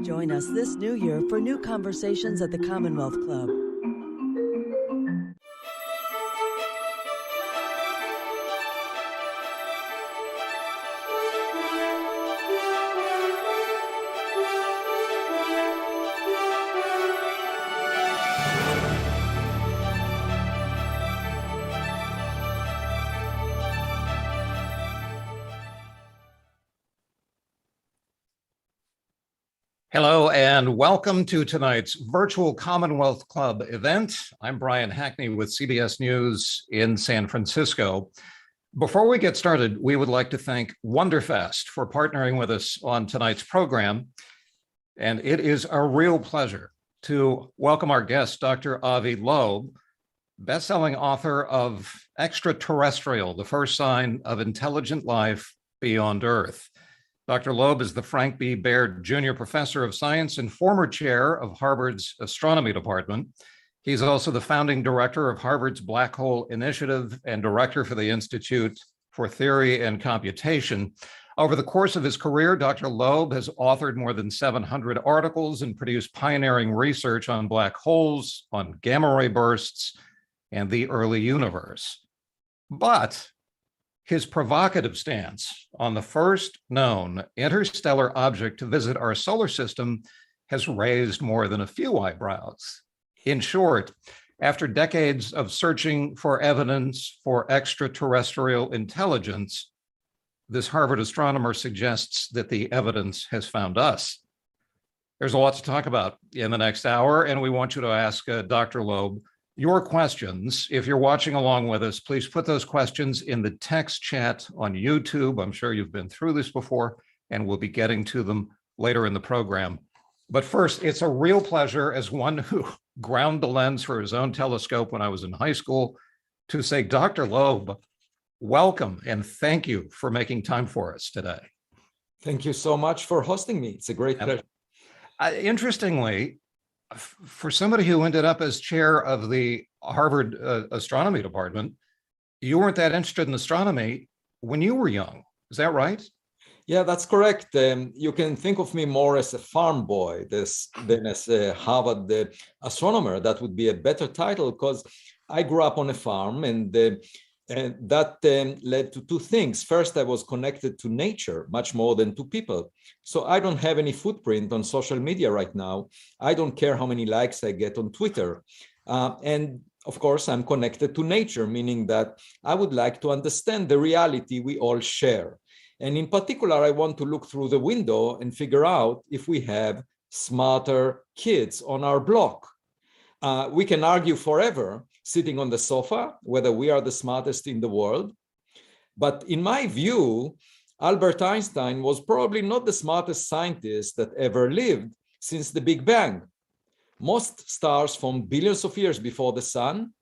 Join us this new year for new conversations at the Commonwealth Club. Hello and welcome to tonight's virtual Commonwealth Club event. I'm Brian Hackney with CBS News in San Francisco. Before we get started, we would like to thank Wonderfest for partnering with us on tonight's program. And it is a real pleasure to welcome our guest, Dr. Avi Loeb, best-selling author of Extraterrestrial, the First Sign of Intelligent Life Beyond Earth. Dr. Loeb is the Frank B. Baird Jr. Professor of Science and former chair of Harvard's Astronomy Department. He's also the founding director of Harvard's Black Hole Initiative and director for the Institute for Theory and Computation. Over the course of his career, Dr. Loeb has authored more than 700 articles and produced pioneering research on black holes, on gamma ray bursts, and the early universe. But his provocative stance on the first known interstellar object to visit our solar system has raised more than a few eyebrows. In short, after decades of searching for evidence for extraterrestrial intelligence, this Harvard astronomer suggests that the evidence has found us. There's a lot to talk about in the next hour, and we want you to ask Dr. Loeb your questions. If you're watching along with us, please put those questions in the text chat on YouTube. I'm sure you've been through this before, and we'll be getting to them later in the program. But first, it's a real pleasure, as one who ground the lens for his own telescope when I was in high school, to say, Dr. Loeb, welcome and thank you for making time for us today. Thank you so much for hosting me. It's a great pleasure. Interestingly, for somebody who ended up as chair of the Harvard Astronomy Department, you weren't that interested in astronomy when you were young. Is that right? Yeah, that's correct. You can think of me more as a farm boy than as a Harvard astronomer. That would be a better title, because I grew up on a farm, and that led to two things. First, I was connected to nature much more than to people. So I don't have any footprint on social media right now. I don't care how many likes I get on Twitter. And of course, I'm connected to nature, meaning that I would like to understand the reality we all share. And in particular, I want to look through the window and figure out if we have smarter kids on our block. We can argue forever, sitting on the sofa, whether we are the smartest in the world. But in my view, Albert Einstein was probably not the smartest scientist that ever lived since the Big Bang. Most stars formed billions of years before the sun,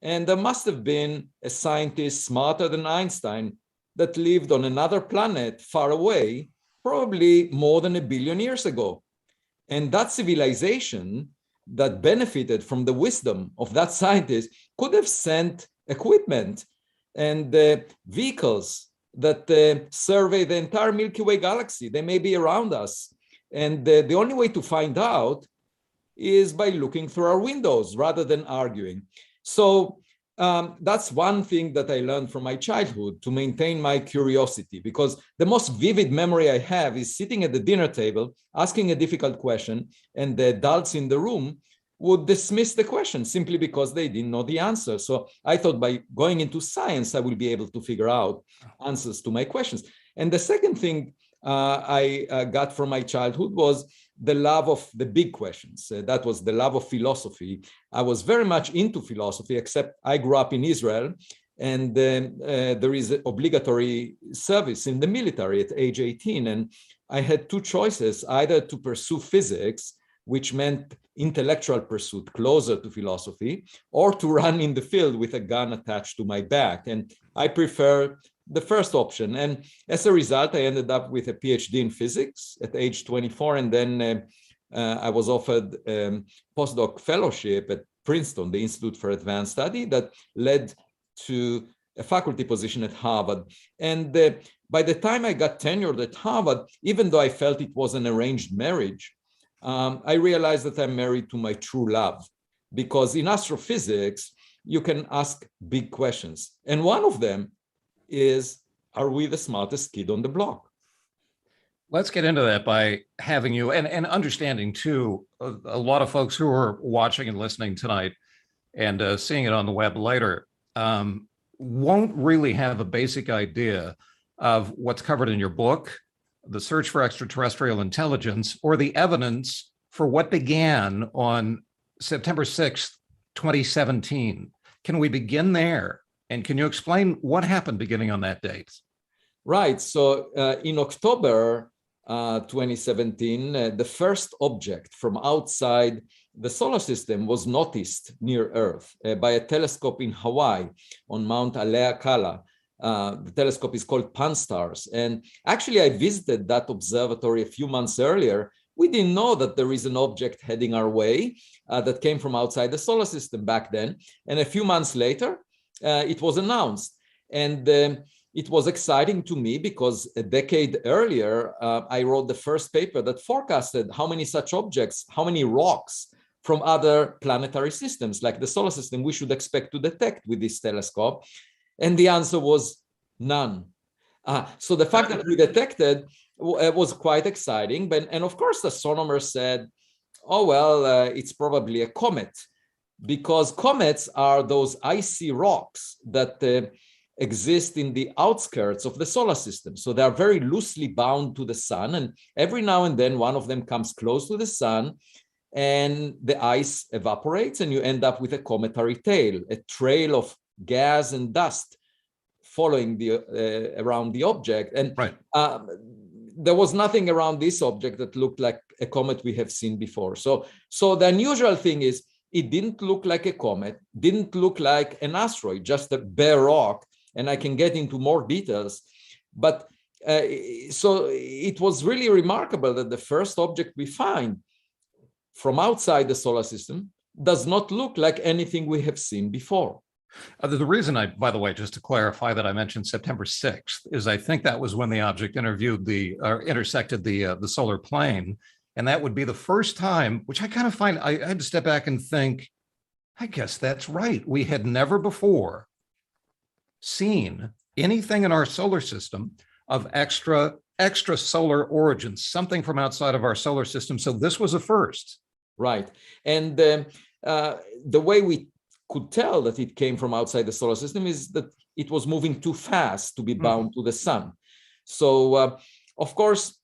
and there must have been a scientist smarter than Einstein that lived on another planet far away, probably more than 1 billion years ago. And that civilization that benefited from the wisdom of that scientist could have sent equipment and vehicles that survey the entire Milky Way galaxy. They may be around us. And the only way to find out is by looking through our windows rather than arguing. So that's one thing that I learned from my childhood, to maintain my curiosity, because the most vivid memory I have is sitting at the dinner table, asking a difficult question, and the adults in the room would dismiss the question simply because they didn't know the answer. So I thought by going into science, I will be able to figure out answers to my questions. And the second thing I got from my childhood was the love of the big questions. That was the love of philosophy. I was very much into philosophy, except I grew up in Israel, and there is obligatory service in the military at age 18. And I had two choices: either to pursue physics, which meant intellectual pursuit closer to philosophy, or to run in the field with a gun attached to my back. And I prefer the first option. And as a result, I ended up with a PhD in physics at age 24. And then I was offered postdoc fellowship at Princeton, the Institute for Advanced Study, that led to a faculty position at Harvard. And by the time I got tenured at Harvard, even though I felt it was an arranged marriage, I realized that I'm married to my true love, because in astrophysics, you can ask big questions. And one of them is, are we the smartest kid on the block? Let's get into that by having you and understanding too, a lot of folks who are watching and listening tonight and seeing it on the web later won't really have a basic idea of what's covered in your book, The Search for Extraterrestrial Intelligence, or the evidence for what began on September 6th, 2017. Can we begin there? And can you explain what happened beginning on that date? Right. So in October 2017, the first object from outside the solar system was noticed near Earth by a telescope in Hawaii on Mount Haleakala. The telescope is called Pan-STARRS. And actually, I visited that observatory a few months earlier. We didn't know that there is an object heading our way that came from outside the solar system back then. And a few months later, it was announced. And it was exciting to me because a decade earlier, I wrote the first paper that forecasted how many such objects, how many rocks from other planetary systems like the solar system we should expect to detect with this telescope. And the answer was none. So the fact that we detected was quite exciting. And of course, the astronomers said, oh, well, it's probably a comet, because comets are those icy rocks that exist in the outskirts of the solar system. So they are very loosely bound to the sun. And every now and then, one of them comes close to the sun and the ice evaporates and you end up with a cometary tail, a trail of gas and dust following around the object. And right. There was nothing around this object that looked like a comet we have seen before. So the unusual thing is it didn't look like a comet, didn't look like an asteroid, just a bare rock. And I can get into more details. But so it was really remarkable that the first object we find from outside the solar system does not look like anything we have seen before. The reason just to clarify that I mentioned September 6th is I think that was when the object intersected the solar plane. And that would be the first time, which I kind of find, I had to step back and think, I guess that's right. We had never before seen anything in our solar system of extra solar origins, something from outside of our solar system. So this was a first. Right. And the way we could tell that it came from outside the solar system is that it was moving too fast to be bound to the sun. So, of course,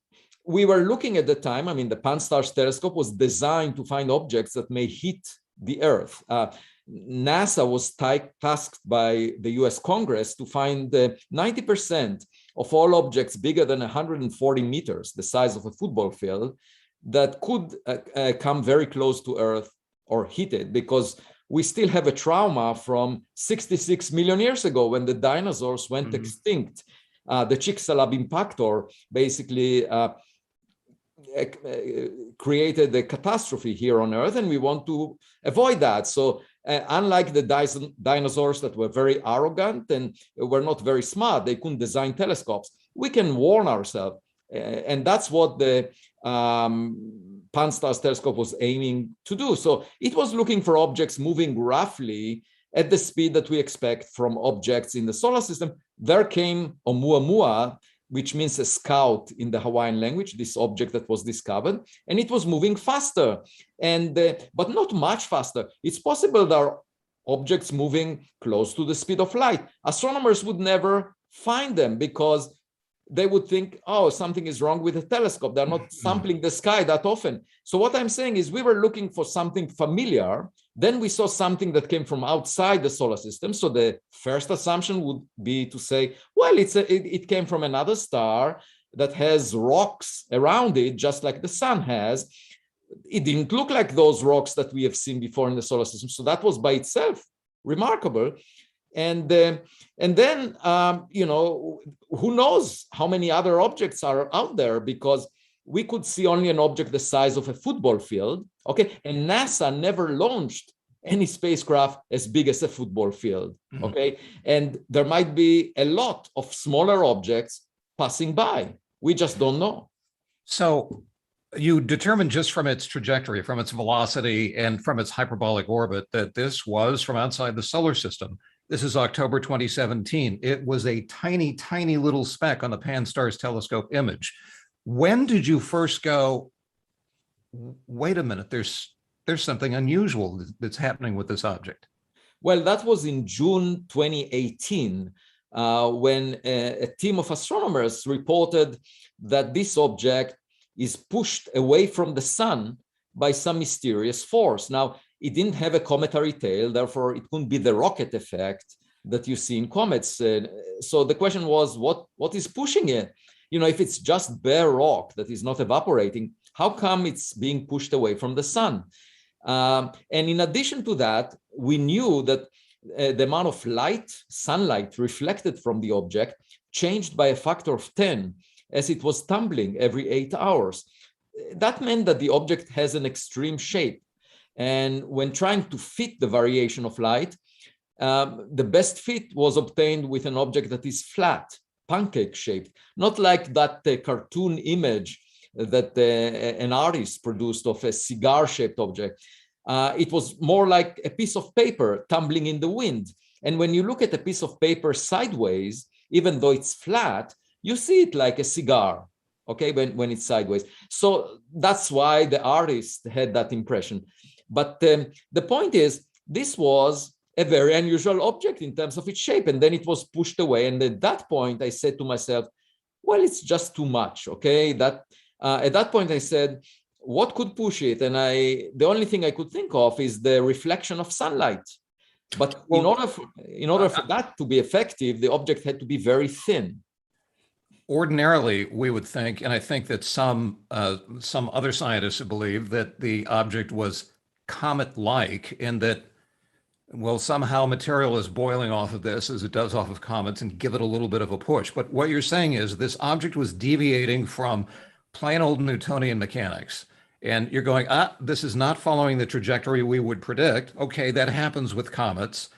we were looking at the time, the Pan-STARRS telescope was designed to find objects that may hit the Earth. NASA was tasked by the US Congress to find 90% of all objects bigger than 140 meters, the size of a football field, that could come very close to Earth or hit it, because we still have a trauma from 66 million years ago when the dinosaurs went extinct. The Chicxulub impactor basically created a catastrophe here on Earth, and we want to avoid that. So unlike the dinosaurs that were very arrogant and were not very smart, they couldn't design telescopes, we can warn ourselves. And that's what the Pan-STARRS telescope was aiming to do. So it was looking for objects moving roughly at the speed that we expect from objects in the solar system. There came Oumuamua, which means a scout in the Hawaiian language, this object that was discovered, and it was moving faster, but not much faster. It's possible there are objects moving close to the speed of light. Astronomers would never find them because they would think, oh, something is wrong with the telescope. They're not sampling the sky that often. So what I'm saying is we were looking for something familiar. Then we saw something that came from outside the solar system. So the first assumption would be to say, well, it came from another star that has rocks around it, just like the sun has. It didn't look like those rocks that we have seen before in the solar system. So that was by itself remarkable. And then, who knows how many other objects are out there, because we could see only an object the size of a football field, okay? And NASA never launched any spacecraft as big as a football field, okay? And there might be a lot of smaller objects passing by. We just don't know. So You determined just from its trajectory, from its velocity, and from its hyperbolic orbit that this was from outside the solar system. This is October 2017. It was a tiny, tiny little speck on the Pan-STARRS telescope image. When did you first go, wait a minute, there's something unusual that's happening with this object? Well, that was in June 2018, when a team of astronomers reported that this object is pushed away from the sun by some mysterious force. Now, it didn't have a cometary tail, therefore it couldn't be the rocket effect that you see in comets. So the question was, what is pushing it? You know, if it's just bare rock that is not evaporating, how come it's being pushed away from the sun? And in addition to that, we knew that the amount of light, sunlight reflected from the object changed by a factor of 10 as it was tumbling every 8 hours. That meant that the object has an extreme shape. And when trying to fit the variation of light, the best fit was obtained with an object that is flat, pancake shaped, not like that cartoon image that an artist produced of a cigar shaped object. It was more like a piece of paper tumbling in the wind. And when you look at a piece of paper sideways, even though it's flat, you see it like a cigar, okay, when it's sideways. So that's why the artist had that impression. But the point is, this was a very unusual object in terms of its shape, and then it was pushed away. And at that point, I said to myself, well, it's just too much, okay? At that point, I said, what could push it? And the only thing I could think of is the reflection of sunlight. But in order for that to be effective, the object had to be very thin. Ordinarily, we would think, and I think that some other scientists believe that the object was comet-like, and that, well, somehow material is boiling off of this as it does off of comets and give it a little bit of a push. But what you're saying is this object was deviating from plain old Newtonian mechanics. And you're going, this is not following the trajectory we would predict. Okay, that happens with comets.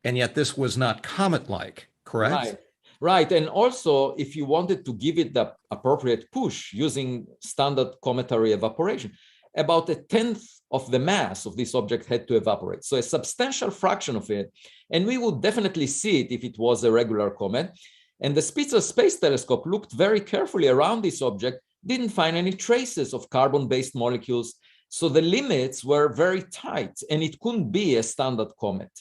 And yet this was not comet-like, correct? Right. And also, if you wanted to give it the appropriate push using standard cometary evaporation, about 1/10 of the mass of this object had to evaporate. So a substantial fraction of it. And we would definitely see it if it was a regular comet. And the Spitzer Space Telescope looked very carefully around this object, didn't find any traces of carbon-based molecules. So the limits were very tight, and it couldn't be a standard comet.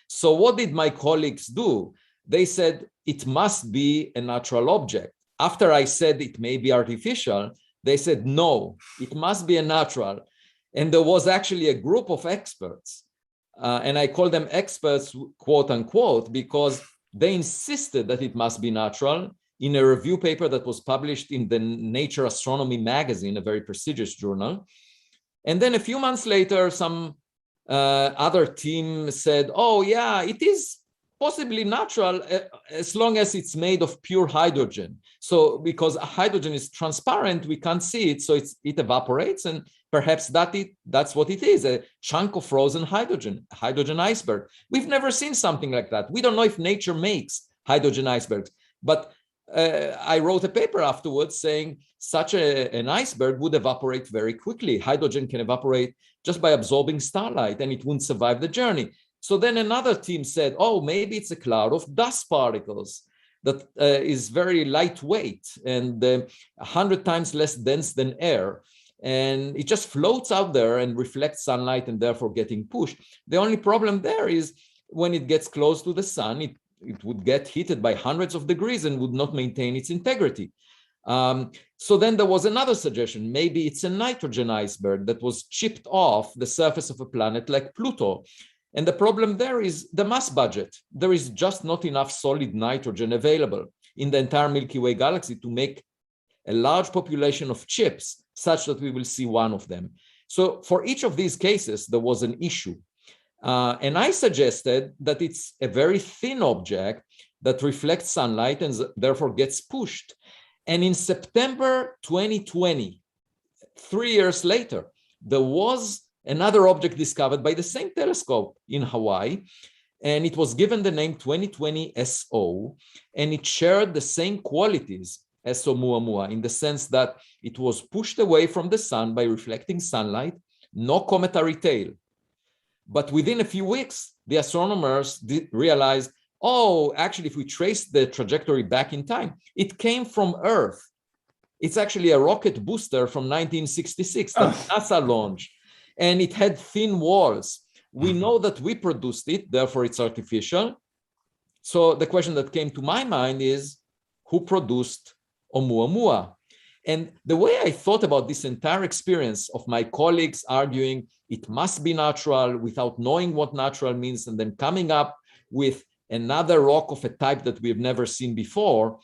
So what did my colleagues do? They said, it must be a natural object. After I said it may be artificial, they said, no, it must be a natural. And there was actually a group of experts, and I call them experts, quote unquote, because they insisted that it must be natural in a review paper that was published in the Nature Astronomy magazine, a very prestigious journal. And then a few months later, some other team said, oh yeah, it is possibly natural as long as it's made of pure hydrogen. So because hydrogen is transparent, we can't see it, so it evaporates, and perhaps that's what it is, a chunk of frozen hydrogen iceberg. We've never seen something like that. We don't know if nature makes hydrogen icebergs, but I wrote a paper afterwards saying such an iceberg would evaporate very quickly. Hydrogen can evaporate just by absorbing starlight, and it wouldn't survive the journey. So then another team said, oh, maybe it's a cloud of dust particles that is very lightweight and 100 times less dense than air. And it just floats out there and reflects sunlight and therefore getting pushed. The only problem there is when it gets close to the sun, it would get heated by hundreds of degrees and would not maintain its integrity. So then there was another suggestion. Maybe it's a nitrogen iceberg that was chipped off the surface of a planet like Pluto. And the problem there is the mass budget. There is just not enough solid nitrogen available in the entire Milky Way galaxy to make a large population of chips such that we will see one of them. So for each of these cases, there was an issue. And I suggested that it's a very thin object that reflects sunlight and therefore gets pushed. And in September 2020, 3 years later, there was another object discovered by the same telescope in Hawaii, and it was given the name 2020 SO, and it shared the same qualities as Oumuamua in the sense that it was pushed away from the sun by reflecting sunlight, no cometary tail. But within a few weeks, the astronomers realized, oh, actually, if we trace the trajectory back in time, it came from Earth. It's actually a rocket booster from 1966 that NASA launched, and it had thin walls. We know that we produced it, therefore it's artificial. So the question that came to my mind is, who produced Oumuamua? And the way I thought about this entire experience of my colleagues arguing it must be natural without knowing what natural means, and then coming up with another rock of a type that we've never seen before,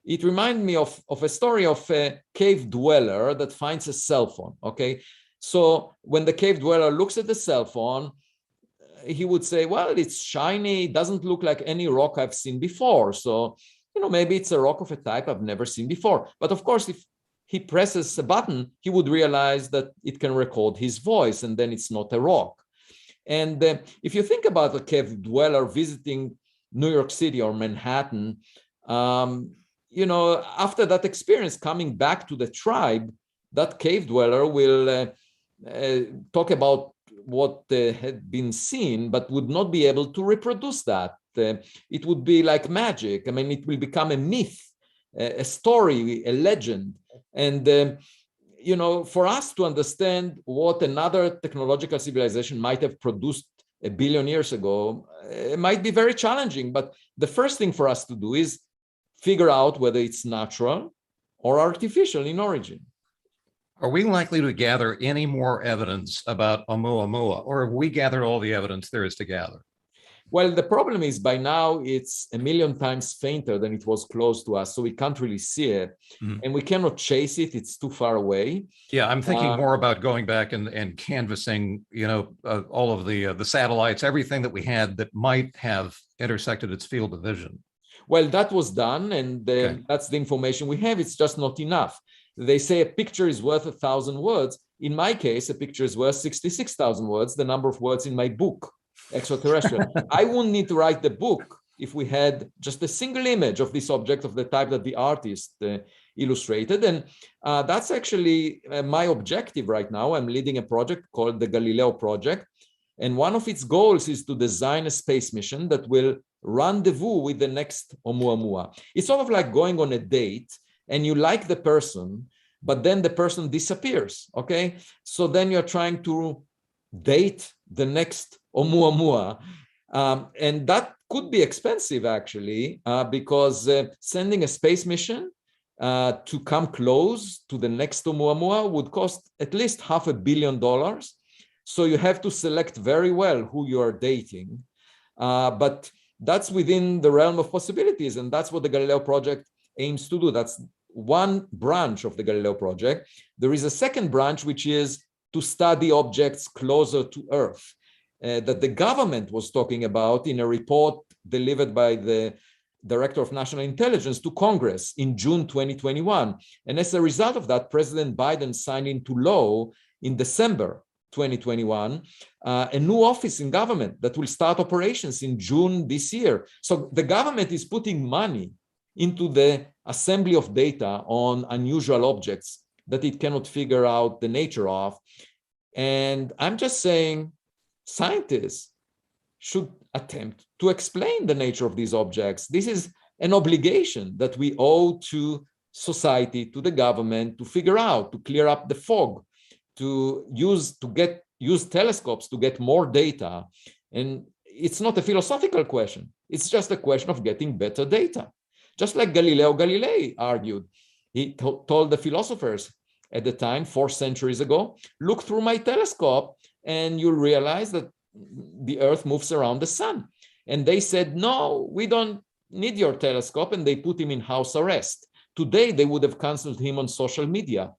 it reminded me of a story of a cave dweller that finds a cell phone, okay? So when the cave dweller looks at the cell phone, he would say, well, it's shiny, it doesn't look like any rock I've seen before. So, maybe it's a rock of a type I've never seen before. But of course, if he presses a button, he would realize that it can record his voice, and then it's not a rock. And if you think about a cave dweller visiting New York City or Manhattan, after that experience, coming back to the tribe, that cave dweller will talk about what had been seen, but would not be able to reproduce that. It would be like magic. I mean, it will become a myth, a story, a legend. And, for us to understand what another technological civilization might have produced 1 billion years ago, it might be very challenging. But the first thing for us to do is figure out whether it's natural or artificial in origin. Are we likely to gather any more evidence about Oumuamua, or have we gathered all the evidence there is to gather? Well, the problem is by now it's 1 million times fainter than it was close to us, so we can't really see it, and we cannot chase it. It's too far away. Yeah, I'm thinking more about going back and canvassing, all of the satellites, everything that we had that might have intersected its field of vision. Well, that was done, and that's the information we have. It's just not enough. They say a picture is worth 1,000 words. In my case, a picture is worth 66,000 words, the number of words in my book, Extraterrestrial. I wouldn't need to write the book if we had just a single image of this object of the type that the artist illustrated. And that's actually my objective right now. I'm leading a project called the Galileo Project. And one of its goals is to design a space mission that will rendezvous with the next Oumuamua. It's sort of like going on a date, and you like the person, but then the person disappears, okay? So then you're trying to date the next Oumuamua. And that could be expensive, actually, because sending a space mission to come close to the next Oumuamua would cost at least $500 million. So you have to select very well who you are dating. But that's within the realm of possibilities, and that's what the Galileo Project aims to do. That's one branch of the Galileo Project. There is a second branch, which is to study objects closer to Earth, that the government was talking about in a report delivered by the Director of National Intelligence to Congress in June 2021. And as a result of that, President Biden signed into law in December 2021 a new office in government that will start operations in June this year. So the government is putting money into the assembly of data on unusual objects that it cannot figure out the nature of. And I'm just saying scientists should attempt to explain the nature of these objects. This is an obligation that we owe to society, to the government, to figure out, to clear up the fog, to use telescopes to get more data. And it's not a philosophical question. It's just a question of getting better data. Just like Galileo Galilei argued. He told the philosophers at the time, 4 centuries ago, look through my telescope and you'll realize that the Earth moves around the sun. And they said, no, we don't need your telescope, and they put him in house arrest. Today, they would have canceled him on social media.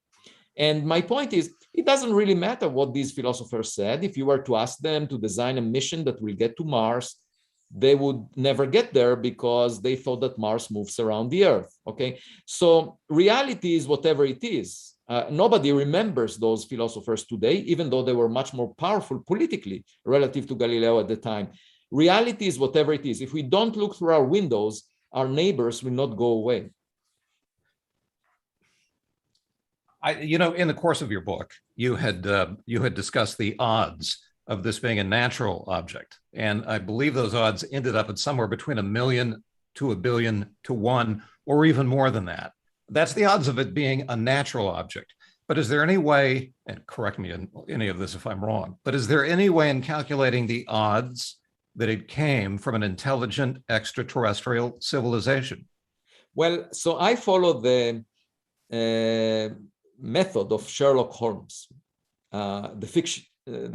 And my point is, it doesn't really matter what these philosophers said. If you were to ask them to design a mission that will get to Mars, they would never get there because they thought that Mars moves around the Earth, okay? So reality is whatever it is. Nobody remembers those philosophers today, even though they were much more powerful politically relative to Galileo at the time. Reality is whatever it is. If we don't look through our windows, our neighbors will not go away. In the course of your book, you had discussed the odds of this being a natural object, and I believe those odds ended up at somewhere between 1 million to 1 billion to 1, or even more than that. That's the odds of it being a natural object. But is there any way, and correct me in any of this if I'm wrong, but is there any way in calculating the odds that it came from an intelligent extraterrestrial civilization? Well, so I follow the method of Sherlock Holmes, the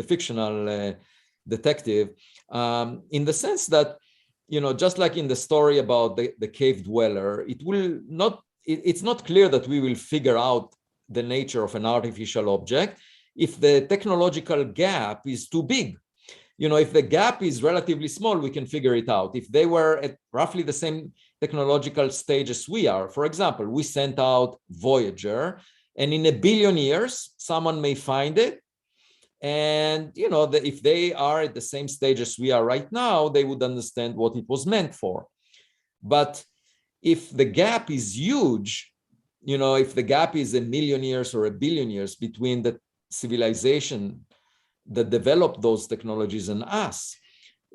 fictional detective, in the sense that, just like in the story about the cave dweller, it's not clear that we will figure out the nature of an artificial object if the technological gap is too big. If the gap is relatively small, we can figure it out. If they were at roughly the same technological stage as we are, for example, we sent out Voyager, and in 1 billion years, someone may find it. And, if they are at the same stage as we are right now, they would understand what it was meant for. But if the gap is huge, if the gap is 1 million years or 1 billion years between the civilization that developed those technologies and us,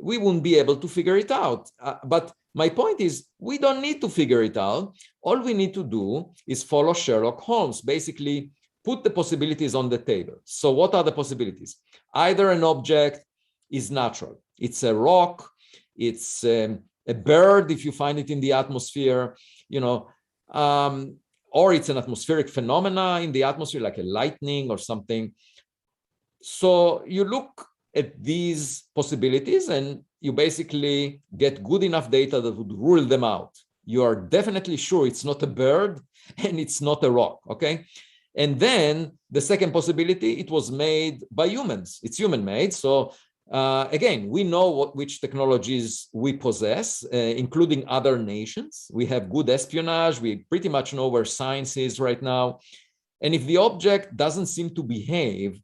we wouldn't be able to figure it out. But my point is, we don't need to figure it out. All we need to do is follow Sherlock Holmes, basically put the possibilities on the table. So what are the possibilities? Either an object is natural. It's a rock, it's a bird if you find it in the atmosphere, or it's an atmospheric phenomena in the atmosphere, like a lightning or something. So you look at these possibilities and you basically get good enough data that would rule them out. You are definitely sure it's not a bird and it's not a rock, okay? And then the second possibility, it was made by humans. It's human-made. So again, we know which technologies we possess, including other nations. We have good espionage. We pretty much know where science is right now. And if the object doesn't seem to behave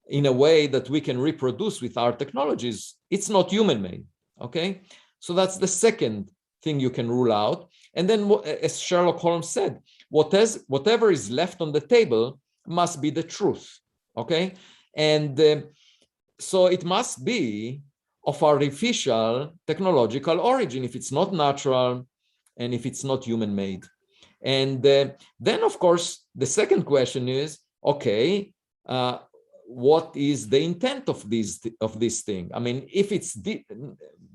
in a way that we can reproduce with our technologies, it's not human-made, okay? So that's the second thing you can rule out. And then, as Sherlock Holmes said, whatever is left on the table must be the truth, okay? And so it must be of artificial technological origin if it's not natural and if it's not human-made. And then, of course, the second question is, okay, what is the intent of this thing? I mean, if it's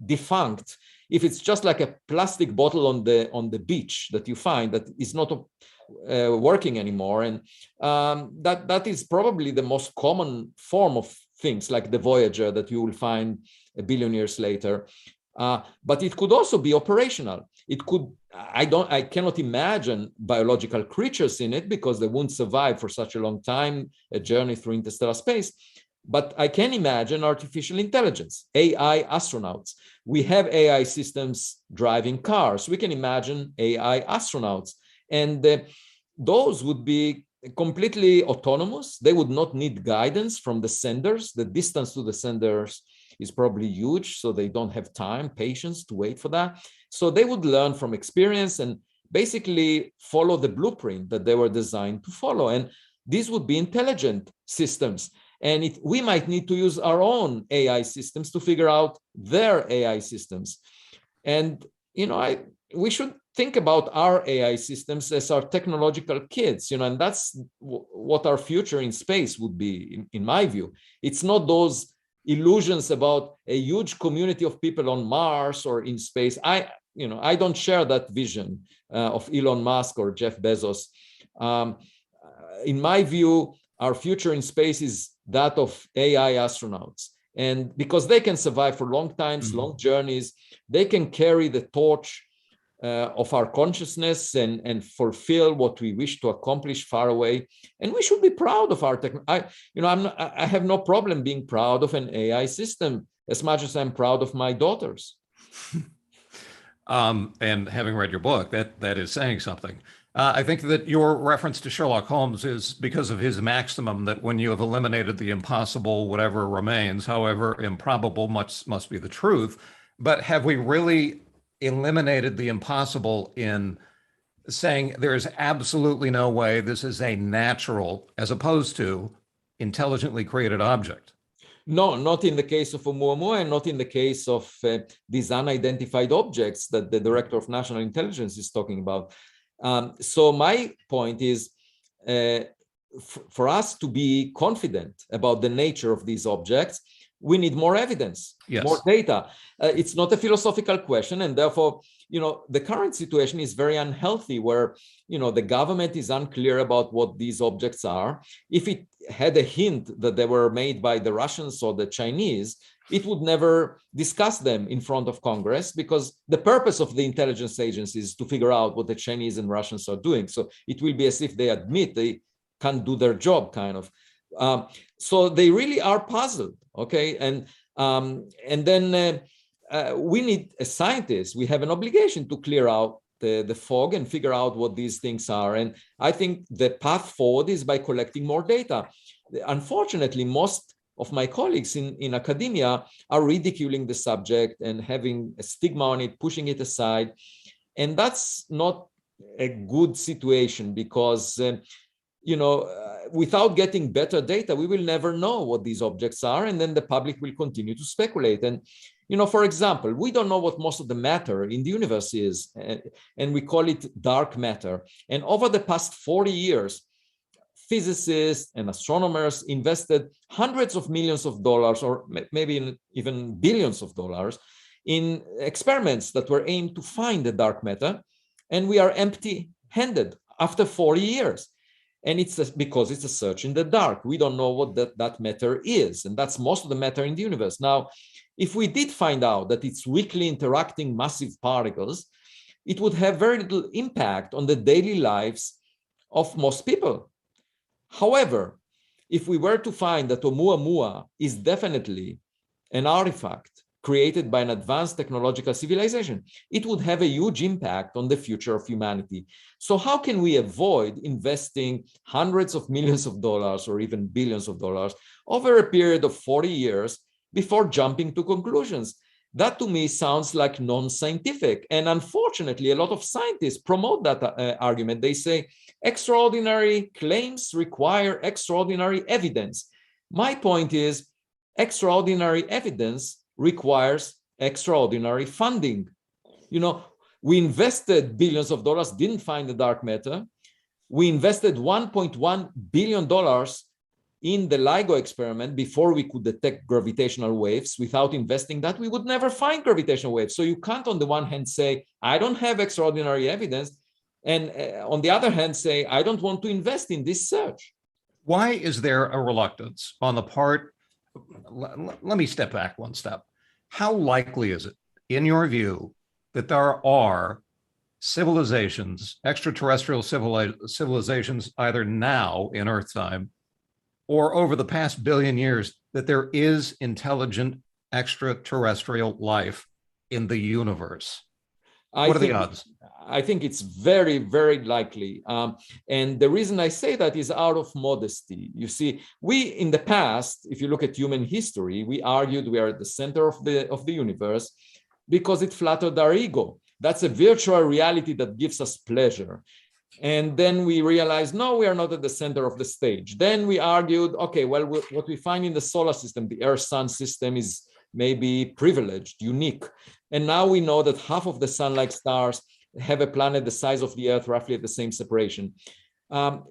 defunct, if it's just like a plastic bottle on the beach that you find that is not working anymore, and that is probably the most common form of things like the Voyager that you will find 1 billion years later. But it could also be operational. It could. I cannot imagine biological creatures in it because they wouldn't survive for such a long time, a journey through interstellar space. But I can imagine artificial intelligence, AI astronauts. We have AI systems driving cars. We can imagine AI astronauts. And those would be completely autonomous. They would not need guidance from the senders. The distance to the senders is probably huge, so they don't have time, patience to wait for that. So they would learn from experience and basically follow the blueprint that they were designed to follow. And these would be intelligent systems. And we might need to use our own AI systems to figure out their AI systems. And, we should think about our AI systems as our technological kids, and that's what our future in space would be, in my view. It's not those illusions about a huge community of people on Mars or in space. I don't share that vision of Elon Musk or Jeff Bezos. In my view, our future in space is that of AI astronauts. And because they can survive for long times, long journeys, they can carry the torch of our consciousness and fulfill what we wish to accomplish far away. And we should be proud of our technology. I have no problem being proud of an AI system as much as I'm proud of my daughters. And having read your book, that is saying something. I think that your reference to Sherlock Holmes is because of his maximum that when you have eliminated the impossible, whatever remains, however improbable, must be the truth. But have we really eliminated the impossible in saying there is absolutely no way this is a natural as opposed to intelligently created object. No, not in the case of Oumuamua, and not in the case of these unidentified objects that the Director of National Intelligence is talking about. So my point is, for us to be confident about the nature of these objects, we need more evidence, yes, more data. It's not a philosophical question, and therefore, the current situation is very unhealthy, where the government is unclear about what these objects are. If it had a hint that they were made by the Russians or the Chinese, it would never discuss them in front of Congress, because the purpose of the intelligence agencies is to figure out what the Chinese and Russians are doing. So it will be as if they admit they can't do their job, kind of. So they really are puzzled, okay? And then we need, as scientists, we have an obligation to clear out the fog and figure out what these things are. And I think the path forward is by collecting more data. Unfortunately, most of my colleagues in academia are ridiculing the subject and having a stigma on it, pushing it aside. And that's not a good situation, because without getting better data, we will never know what these objects are, and then the public will continue to speculate. And for example, we don't know what most of the matter in the universe is, and we call it dark matter. And over the past 40 years, physicists and astronomers invested hundreds of millions of dollars, or maybe even billions of dollars, in experiments that were aimed to find the dark matter, and we are empty-handed after 40 years. And it's because it's a search in the dark. We don't know what that matter is, and that's most of the matter in the universe. Now, if we did find out that it's weakly interacting massive particles, it would have very little impact on the daily lives of most people. However, if we were to find that Oumuamua is definitely an artifact created by an advanced technological civilization, it would have a huge impact on the future of humanity. So how can we avoid investing hundreds of millions of dollars or even billions of dollars over a period of 40 years before jumping to conclusions? That to me sounds like non-scientific. And unfortunately, a lot of scientists promote that argument. They say extraordinary claims require extraordinary evidence. My point is, extraordinary evidence requires extraordinary funding. We invested billions of dollars, didn't find the dark matter. We invested $1.1 billion in the LIGO experiment before we could detect gravitational waves. Without investing that, we would never find gravitational waves. So you can't, on the one hand, say, I don't have extraordinary evidence, and on the other hand, say, I don't want to invest in this search. Why is there a reluctance on the part? Let me step back one step. How likely is it, in your view, that there are civilizations, extraterrestrial civilizations, either now in Earth time or over the past billion years, that there is intelligent extraterrestrial life in the universe? What are the odds? I think it's very, very likely. And the reason I say that is out of modesty. You see, we in the past, if you look at human history, we argued we are at the center of the universe because it flattered our ego. That's a virtual reality that gives us pleasure. And then we realized, no, we are not at the center of the stage. Then we argued, okay, well, what we find in the solar system, the Earth-Sun system, is maybe privileged, unique. And now we know that half of the sun-like stars have a planet the size of the Earth, roughly at the same separation.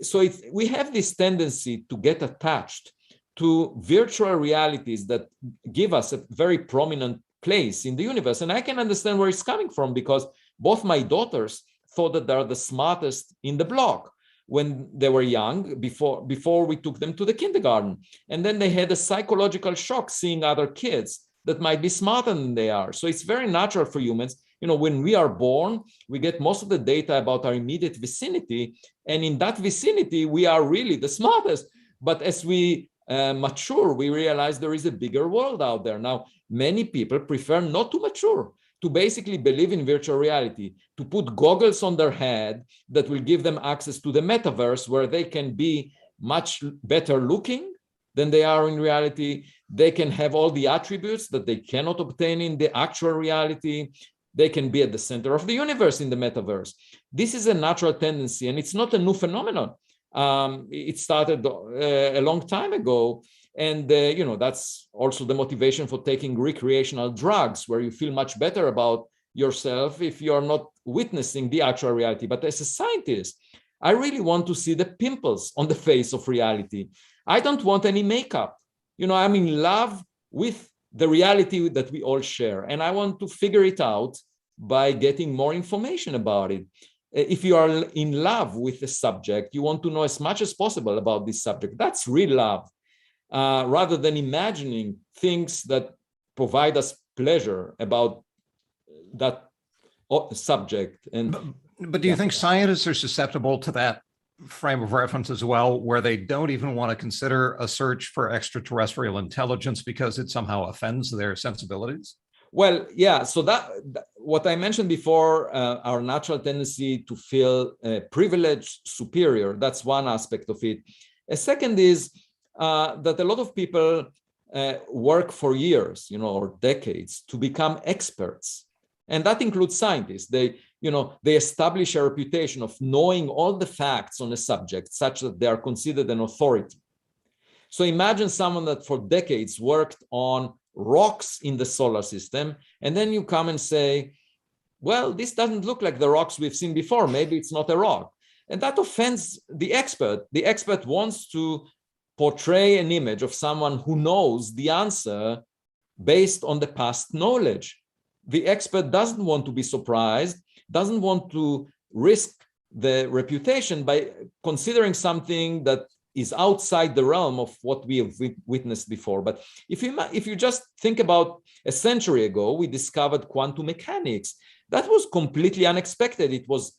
So we have this tendency to get attached to virtual realities that give us a very prominent place in the universe. And I can understand where it's coming from, because both my daughters thought that they're the smartest in the block when they were young, before we took them to the kindergarten. And then they had a psychological shock seeing other kids that might be smarter than they are. So it's very natural for humans. When we are born, we get most of the data about our immediate vicinity. And in that vicinity, we are really the smartest. But as we mature, we realize there is a bigger world out there. Now, many people prefer not to mature, to basically believe in virtual reality, to put goggles on their head that will give them access to the metaverse, where they can be much better looking than they are in reality. They can have all the attributes that they cannot obtain in the actual reality. They can be at the center of the universe in the metaverse. This is a natural tendency, and it's not a new phenomenon. It started a long time ago. And that's also the motivation for taking recreational drugs, where you feel much better about yourself if you're not witnessing the actual reality. But as a scientist, I really want to see the pimples on the face of reality. I don't want any makeup. I'm in love with the reality that we all share, and I want to figure it out by getting more information about it. If you are in love with the subject, you want to know as much as possible about this subject. That's real love. Rather than imagining things that provide us pleasure about that subject. But do you think scientists are susceptible to that frame of reference as well, where they don't even want to consider a search for extraterrestrial intelligence because it somehow offends their sensibilities? Well, yeah. So that what I mentioned before, our natural tendency to feel privileged, superior, that's one aspect of it. A second is that a lot of people work for years, or decades to become experts. And that includes scientists. They establish a reputation of knowing all the facts on a subject such that they are considered an authority. So imagine someone that for decades worked on rocks in the solar system, and then you come and say, well, this doesn't look like the rocks we've seen before. Maybe it's not a rock. And that offends the expert. The expert wants to portray an image of someone who knows the answer based on the past knowledge. The expert doesn't want to be surprised, doesn't want to risk the reputation by considering something that is outside the realm of what we have witnessed before. But if you just think about a century ago, we discovered quantum mechanics. That was completely unexpected. It was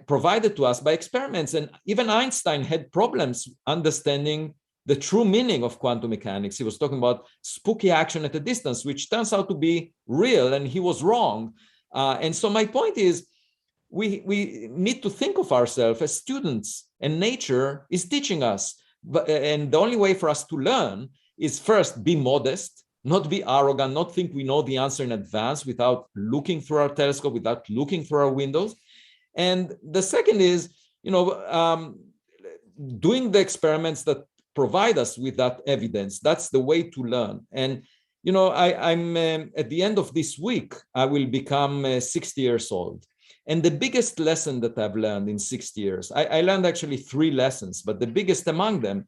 provided to us by experiments. And even Einstein had problems understanding the true meaning of quantum mechanics. He was talking about spooky action at a distance, which turns out to be real, and he was wrong. And so my point is, we need to think of ourselves as students, and nature is teaching us. And the only way for us to learn is first be modest, not be arrogant, not think we know the answer in advance without looking through our telescope, without looking through our windows. And the second is, doing the experiments that provide us with that evidence. That's the way to learn. And I'm at the end of this week, I will become 60 years old. And the biggest lesson that I've learned in 60 years, I learned actually 3 lessons, but the biggest among them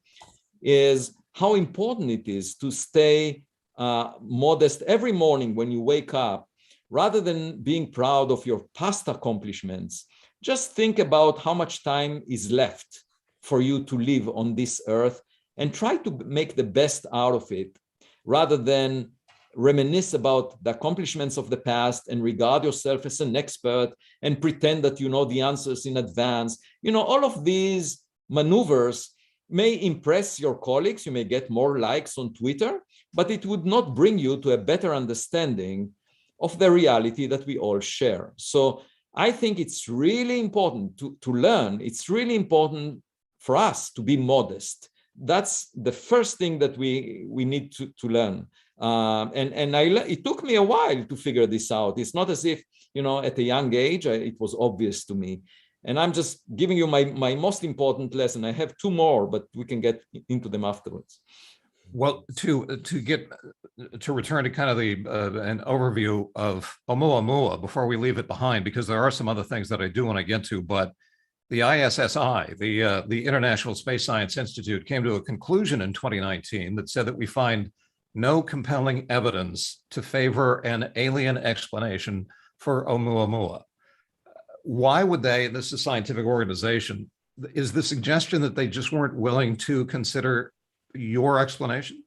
is how important it is to stay modest every morning when you wake up. Rather than being proud of your past accomplishments, just think about how much time is left for you to live on this earth, and try to make the best out of it, rather than reminisce about the accomplishments of the past and regard yourself as an expert and pretend that you know the answers in advance. All of these maneuvers may impress your colleagues. You may get more likes on Twitter, but it would not bring you to a better understanding of the reality that we all share. So I think it's really important to learn. It's really important for us to be modest. That's the first thing that we need to learn. It took me a while to figure this out. It's not as if, at a young age, it was obvious to me. And I'm just giving you my most important lesson. I have 2 more, but we can get into them afterwards. Well, to return to kind of an overview of Oumuamua before we leave it behind, because there are some other things that I do want to get to, but the ISSI, the International Space Science Institute, came to a conclusion in 2019 that said that we find no compelling evidence to favor an alien explanation for Oumuamua. Why would they, this is a scientific organization, is the suggestion that they just weren't willing to consider your explanation?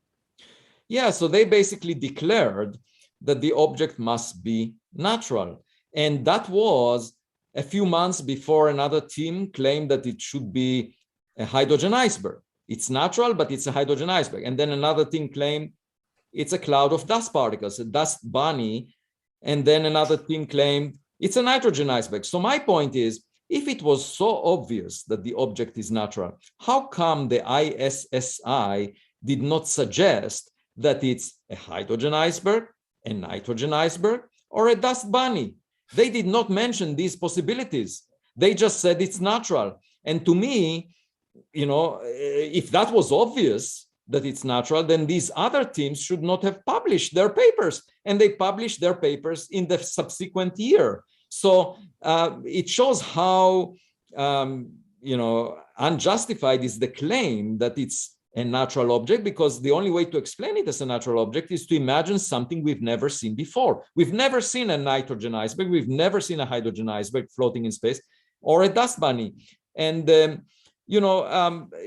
Yeah, so they basically declared that the object must be natural. And that was a few months before another team claimed that it should be a hydrogen iceberg. It's natural, but it's a hydrogen iceberg. And then another team claimed it's a cloud of dust particles, a dust bunny. And then another team claimed it's a nitrogen iceberg. So my point is, if it was so obvious that the object is natural, how come the ISSI did not suggest that it's a hydrogen iceberg, a nitrogen iceberg, or a dust bunny? They did not mention these possibilities. They just said it's natural. And to me, if that was obvious that it's natural, then these other teams should not have published their papers. And they published their papers in the subsequent year. So it shows how, unjustified is the claim that it's a natural object, because the only way to explain it as a natural object is to imagine something we've never seen before. We've never seen a nitrogen iceberg. We've never seen a hydrogen iceberg floating in space, or a dust bunny. And,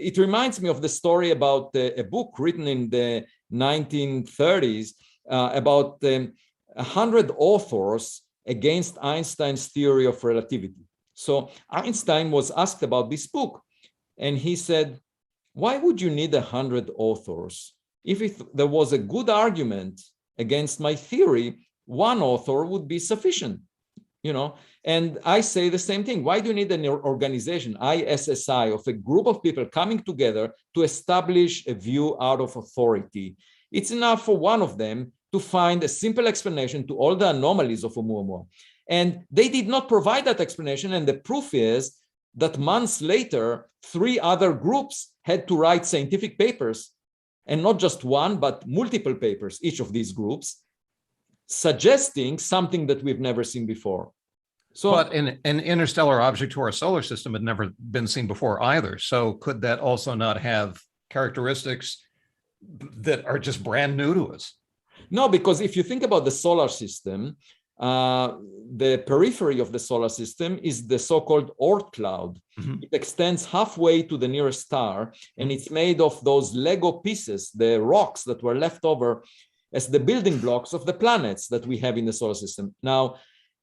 it reminds me of the story about a book written in the 1930s about 100 authors against Einstein's theory of relativity. So Einstein was asked about this book, and he said, why would you need 100 authors? If there was a good argument against my theory, one author would be sufficient, And I say the same thing. Why do you need an organization, ISSI, of a group of people coming together to establish a view out of authority? It's enough for one of them to find a simple explanation to all the anomalies of Oumuamua. And they did not provide that explanation. And the proof is that months later, 3 other groups had to write scientific papers, and not just one, but multiple papers, each of these groups, suggesting something that we've never seen before. So, but an interstellar object to our solar system had never been seen before either. So could that also not have characteristics that are just brand new to us? No, because if you think about the solar system, the periphery of the solar system is the so-called Oort cloud. Mm-hmm. It extends halfway to the nearest star, and it's made of those Lego pieces, the rocks that were left over as the building blocks of the planets that we have in the solar system. Now,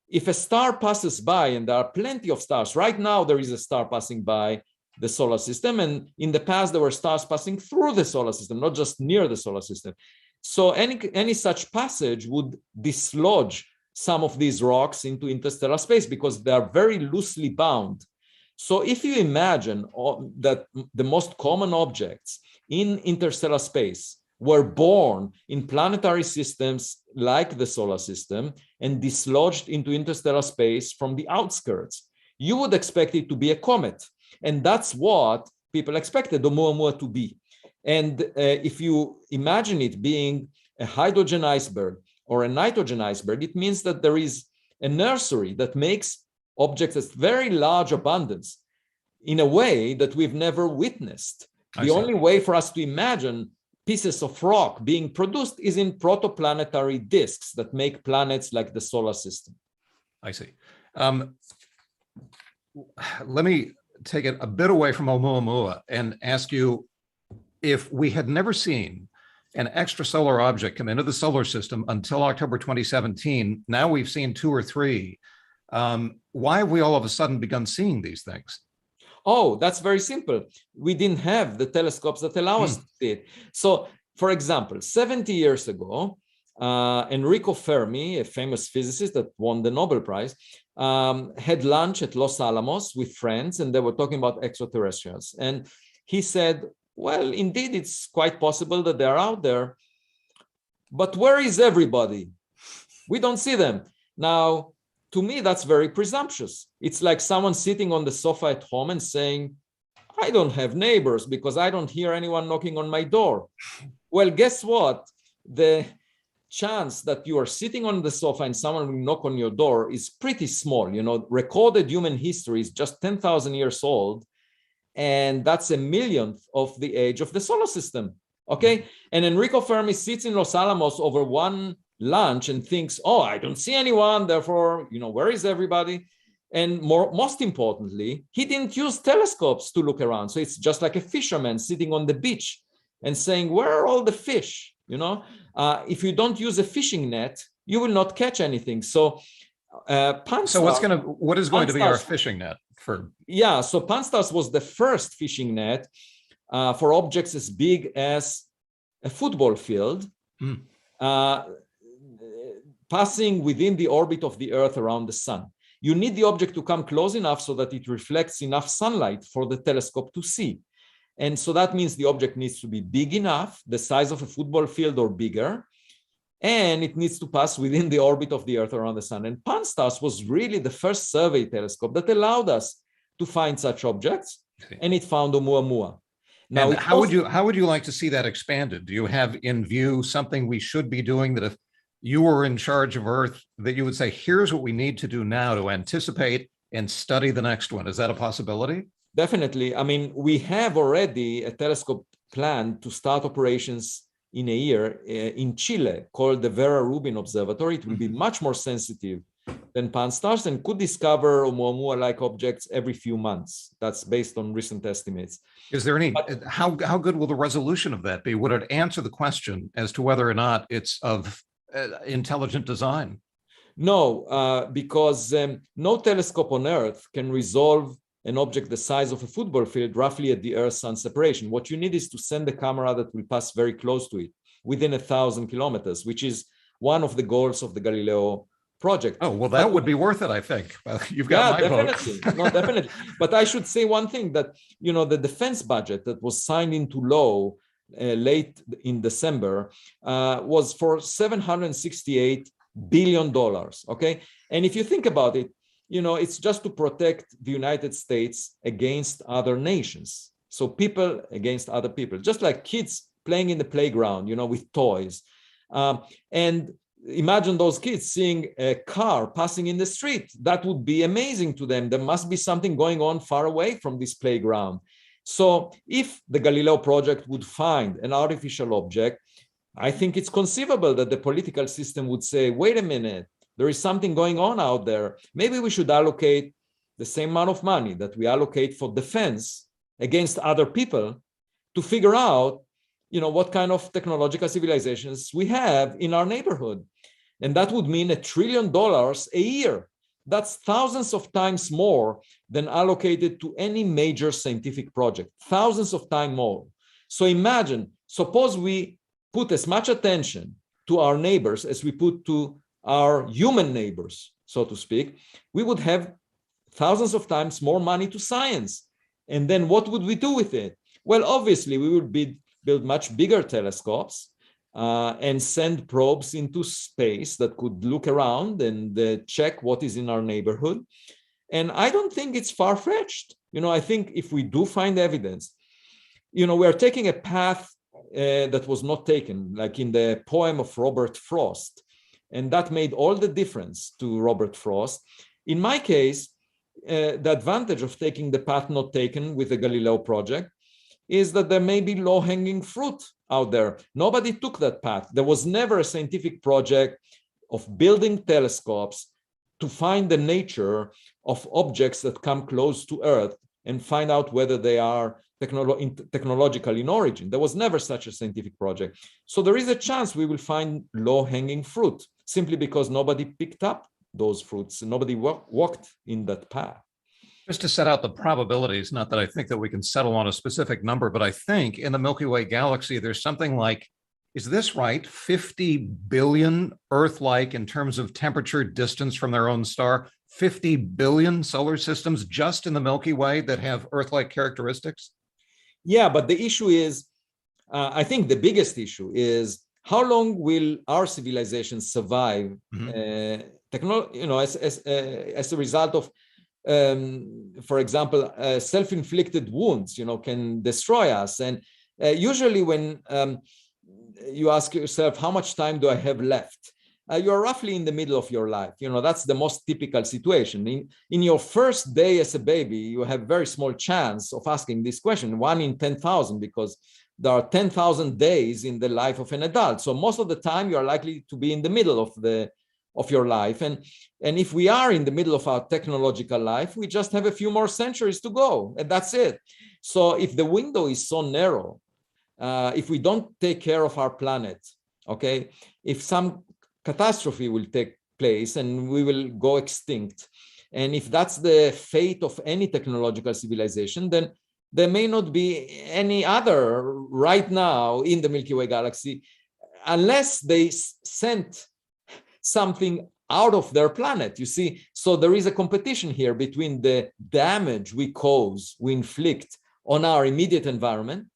if a star passes by, and there are plenty of stars, right now there is a star passing by the solar system, and in the past there were stars passing through the solar system, not just near the solar system. So any such passage would dislodge some of these rocks into interstellar space because they are very loosely bound. So if you imagine that the most common objects in interstellar space were born in planetary systems like the solar system and dislodged into interstellar space from the outskirts, you would expect it to be a comet. And that's what people expected Oumuamua to be. And if you imagine it being a hydrogen iceberg or a nitrogen iceberg, it means that there is a nursery that makes objects at very large abundance in a way that we've never witnessed. The only way for us to imagine pieces of rock being produced is in protoplanetary disks that make planets like the solar system. I see. Let me take it a bit away from Oumuamua and ask you, if we had never seen an extrasolar object come into the solar system until October 2017, now we've seen 2 or 3. Why have we all of a sudden begun seeing these things? Oh, that's very simple. We didn't have the telescopes that allow us to see it. So, for example, 70 years ago, Enrico Fermi, a famous physicist that won the Nobel Prize, had lunch at Los Alamos with friends, and they were talking about extraterrestrials. And he said, well, indeed, it's quite possible that they're out there, but where is everybody? We don't see them. Now, to me, that's very presumptuous. It's like someone sitting on the sofa at home and saying, I don't have neighbors because I don't hear anyone knocking on my door. Well, guess what? The chance that you are sitting on the sofa and someone will knock on your door is pretty small. Recorded human history is just 10,000 years old. And that's 1/1,000,000th of the age of the solar system, okay? And Enrico Fermi sits in Los Alamos over one lunch and thinks, oh, I don't see anyone, therefore, where is everybody? And most importantly, he didn't use telescopes to look around. So it's just like a fisherman sitting on the beach and saying, where are all the fish? If you don't use a fishing net, you will not catch anything. So So what is going to be our fishing net? So Pan-STARRS was the first fishing net for objects as big as a football field, passing within the orbit of the Earth around the sun. You need the object to come close enough so that it reflects enough sunlight for the telescope to see. And so that means the object needs to be big enough, the size of a football field or bigger, and it needs to pass within the orbit of the Earth around the sun. And Pan-STARRS was really the first survey telescope that allowed us to find such objects, and it found Oumuamua. Now, and how would you like to see that expanded? Do you have in view something we should be doing, that if you were in charge of Earth, that you would say, here's what we need to do now to anticipate and study the next one? Is that a possibility? Definitely. I mean, we have already a telescope planned to start operations in a year in Chile called the Vera Rubin Observatory. It will be much more sensitive than Pan-STARRS and could discover Oumuamua-like objects every few months. That's based on recent estimates. Is there any, how good will the resolution of that be? Would it answer the question as to whether or not it's of intelligent design? No, because no telescope on Earth can resolve an object the size of a football field roughly at the Earth-Sun separation. What you need is to send a camera that will pass very close to it, within 1,000 kilometers, which is one of the goals of the Galileo project. Oh, well, that would be worth it, I think. Well, you've got my definitely. vote. No, definitely. But I should say one thing, that, you know, the defense budget that was signed into law late in December was for $768 billion, okay? And if you think about it, you know, it's just to protect the United States against other nations. So people against other people, just like kids playing in the playground, you know, with toys. And imagine those kids seeing a car passing in the street. That would be amazing to them. There must be something going on far away from this playground. So if the Galileo project would find an artificial object, I think it's conceivable that the political system would say, wait a minute, there is something going on out there. Maybe we should allocate the same amount of money that we allocate for defense against other people to figure out, you know, what kind of technological civilizations we have in our neighborhood. And that would mean $1 trillion a year. That's thousands of times more than allocated to any major scientific project, thousands of times more. So imagine, suppose we put as much attention to our neighbors as we put to our human neighbors, so to speak, we would have thousands of times more money to science. And then what would we do with it? Well, obviously, we would build much bigger telescopes and send probes into space that could look around and check what is in our neighborhood. And I don't think it's far-fetched. You know, I think if we do find evidence, you know, we're taking a path that was not taken, like in the poem of Robert Frost. And that made all the difference to Robert Frost. In my case, the advantage of taking the path not taken with the Galileo project is that there may be low-hanging fruit out there. Nobody took that path. There was never a scientific project of building telescopes to find the nature of objects that come close to Earth and find out whether they are technological in origin. There was never such a scientific project. So there is a chance we will find low-hanging fruit, simply because nobody picked up those fruits and nobody walked in that path. Just to set out the probabilities, not that I think that we can settle on a specific number, but I think in the Milky Way galaxy, there's something like, is this right, 50 billion Earth-like in terms of temperature distance from their own star, 50 billion solar systems just in the Milky Way that have Earth-like characteristics? Yeah, but the issue is, I think the biggest issue is, how long will our civilization survive? You know, as a result of, for example, self-inflicted wounds, you know, can destroy us. And usually, when you ask yourself, how much time do I have left? You are roughly in the middle of your life. You know, that's the most typical situation. In your first day as a baby, you have very small chance of asking this question, 1 in 10,000, because there are 10,000 days in the life of an adult. So most of the time, you are likely to be in the middle of your life. And if we are in the middle of our technological life, we just have a few more centuries to go, and that's it. So if the window is so narrow, if we don't take care of our planet, okay, if some catastrophe will take place and we will go extinct, and if that's the fate of any technological civilization, then there may not be any other right now in the Milky Way galaxy, unless they sent something out of their planet, you see. So there is a competition here between the damage we inflict on our immediate environment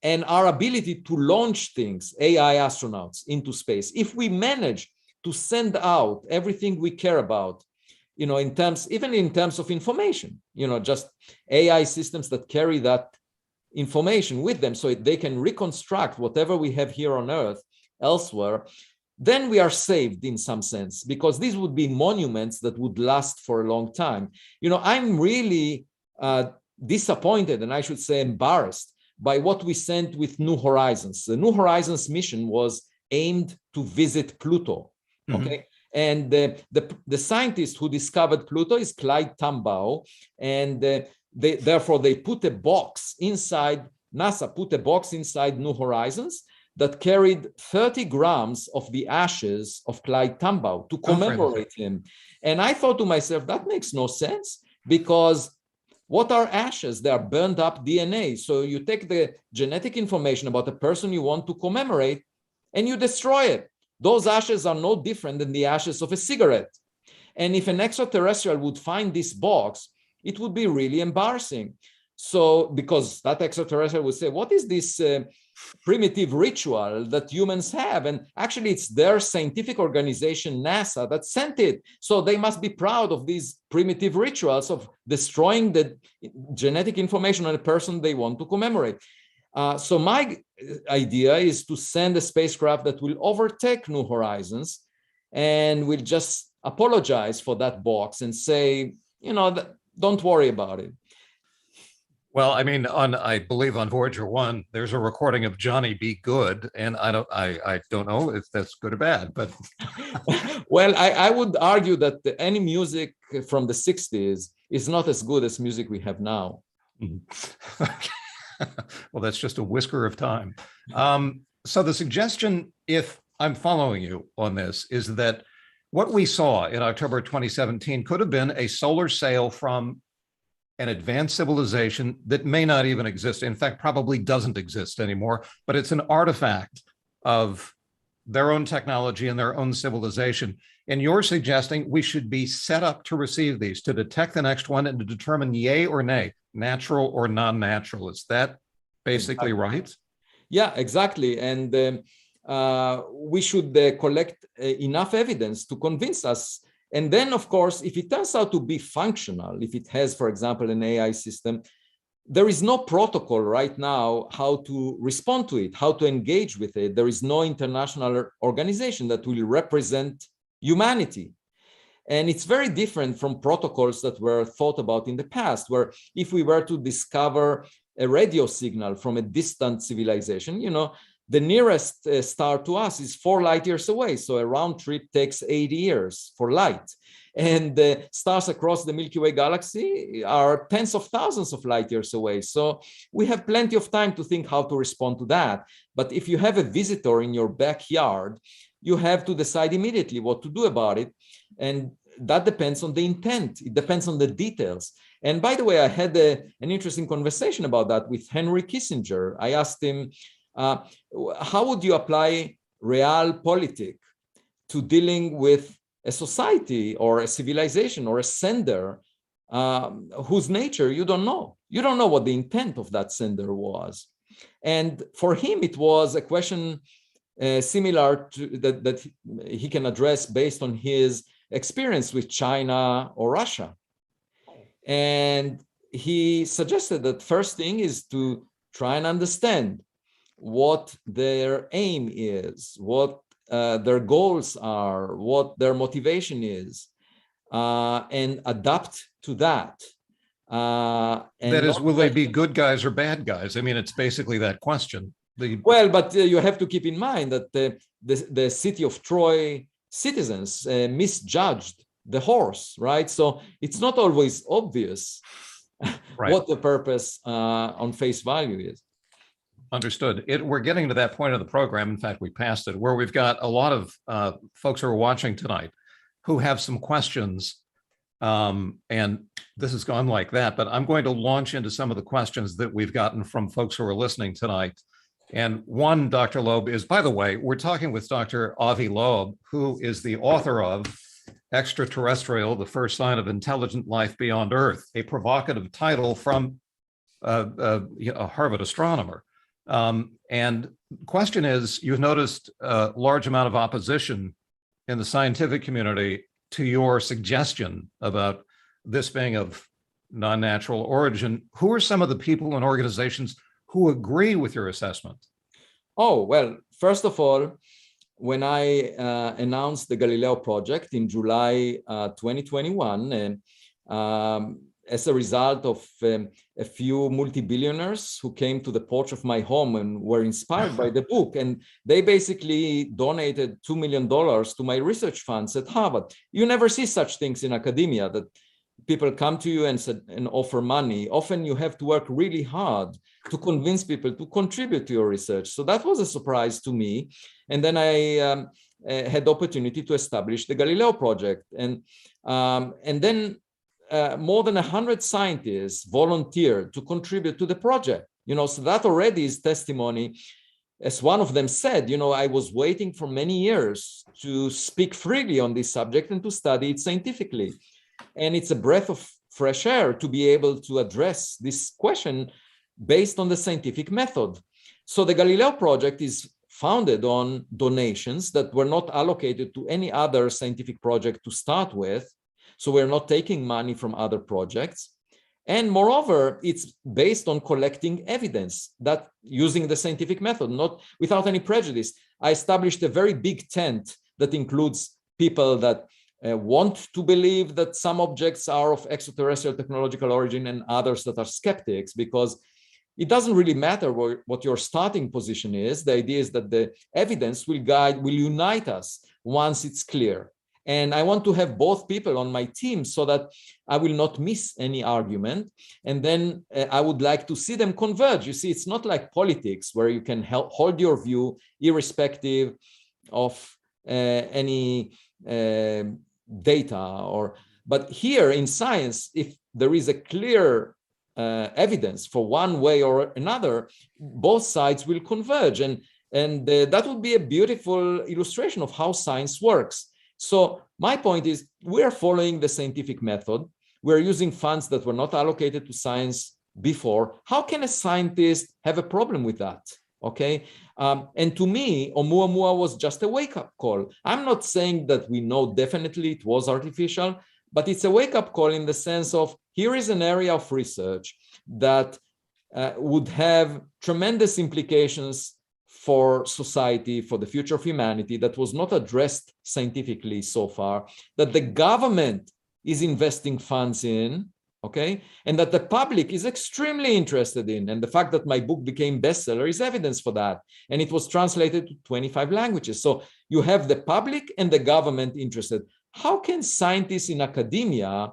and our ability to launch things, AI astronauts, into space, if we manage to send out everything we care about, even in terms of information, just AI systems that carry that information with them so they can reconstruct whatever we have here on Earth elsewhere, then we are saved in some sense, because these would be monuments that would last for a long time. I'm really disappointed, and I should say embarrassed, by what we sent with New Horizons. The New Horizons mission was aimed to visit Pluto, okay? And the scientist who discovered Pluto is Clyde Tombaugh, and therefore they put a box inside, NASA put a box inside New Horizons that carried 30 grams of the ashes of Clyde Tombaugh to commemorate him. And I thought to myself, that makes no sense, because what are ashes? They are burned up DNA. So you take the genetic information about the person you want to commemorate and you destroy it. Those ashes are no different than the ashes of a cigarette. And if an extraterrestrial would find this box, it would be really embarrassing. So, because that extraterrestrial would say, what is this primitive ritual that humans have? And actually, it's their scientific organization, NASA, that sent it. So they must be proud of these primitive rituals of destroying the genetic information on a person they want to commemorate. So my idea is to send a spacecraft that will overtake New Horizons and will just apologize for that box and say, don't worry about it. Well, I mean, I believe on Voyager 1, there's a recording of Johnny B. Good, and I don't know if that's good or bad, but well, I would argue that any music from the 60s is not as good as music we have now. Well, that's just a whisker of time. So the suggestion, if I'm following you on this, is that what we saw in October 2017 could have been a solar sail from an advanced civilization that may not even exist. In fact, probably doesn't exist anymore, but it's an artifact of their own technology and their own civilization. And you're suggesting we should be set up to receive these, to detect the next one and to determine yay or nay, natural or non-natural. Is that basically right? Yeah, exactly. And we should collect enough evidence to convince us. And then, of course, if it turns out to be functional, if it has, for example, an AI system, there is no protocol right now how to respond to it, how to engage with it. There is no international organization that will represent humanity. And it's very different from protocols that were thought about in the past, where if we were to discover a radio signal from a distant civilization, the nearest star to us is 4 light years away. So a round trip takes 80 years for light. And stars across the Milky Way galaxy are tens of thousands of light years away. So we have plenty of time to think how to respond to that. But if you have a visitor in your backyard, you have to decide immediately what to do about it. And that depends on the intent. It depends on the details. And by the way, I had an interesting conversation about that with Henry Kissinger. I asked him, how would you apply realpolitik to dealing with a society or a civilization or a sender whose nature you don't know? You don't know what the intent of that sender was. And for him, it was a question similar to that he can address based on his experience with China or Russia. And he suggested that first thing is to try and understand what their aim is, what their goals are, what their motivation is, and adapt to that. That is, will they be good guys or bad guys? I mean, it's basically that question. Well, but you have to keep in mind that the city of Troy citizens misjudged the horse, right? So it's not always obvious what the purpose on face value is. Understood. We're getting to that point of the program. In fact, we passed it, where we've got a lot of folks who are watching tonight who have some questions. And this has gone like that, but I'm going to launch into some of the questions that we've gotten from folks who are listening tonight. And one, Dr. Loeb, is, by the way, we're talking with Dr. Avi Loeb, who is the author of Extraterrestrial, the First Sign of Intelligent Life Beyond Earth, a provocative title from a Harvard astronomer. And question is, you've noticed a large amount of opposition in the scientific community to your suggestion about this being of non-natural origin. Who are some of the people and organizations who agree with your assessment? Oh, well, first of all, when I announced the Galileo project in July 2021, as a result of a few multi-billionaires who came to the porch of my home and were inspired by the book, and they basically donated $2 million to my research funds at Harvard. You never see such things in academia, that people come to you and offer money. Often you have to work really hard to convince people to contribute to your research. So that was a surprise to me. And then I had the opportunity to establish the Galileo project. And then more than 100 scientists volunteered to contribute to the project. So that already is testimony. As one of them said, I was waiting for many years to speak freely on this subject and to study it scientifically. And it's a breath of fresh air to be able to address this question based on the scientific method. So the Galileo project is founded on donations that were not allocated to any other scientific project to start with. So we're not taking money from other projects. And moreover, it's based on collecting evidence that using the scientific method, not without any prejudice. I established a very big tent that includes people that want to believe that some objects are of extraterrestrial technological origin and others that are skeptics, because it doesn't really matter what your starting position is. The idea is that the evidence will unite us once it's clear. And I want to have both people on my team so that I will not miss any argument. And then I would like to see them converge. You see, it's not like politics where you can hold your view irrespective of any data. But here in science, if there is a clear evidence for one way or another, both sides will converge. And that would be a beautiful illustration of how science works. So my point is, we're following the scientific method. We're using funds that were not allocated to science before. How can a scientist have a problem with that? Okay. And to me, Oumuamua was just a wake-up call. I'm not saying that we know definitely it was artificial, but it's a wake-up call in the sense of, here is an area of research that would have tremendous implications for society, for the future of humanity, that was not addressed scientifically so far, that the government is investing funds in, okay, and that the public is extremely interested in. And the fact that my book became bestseller is evidence for that. And it was translated to 25 languages. So you have the public and the government interested. How can scientists in academia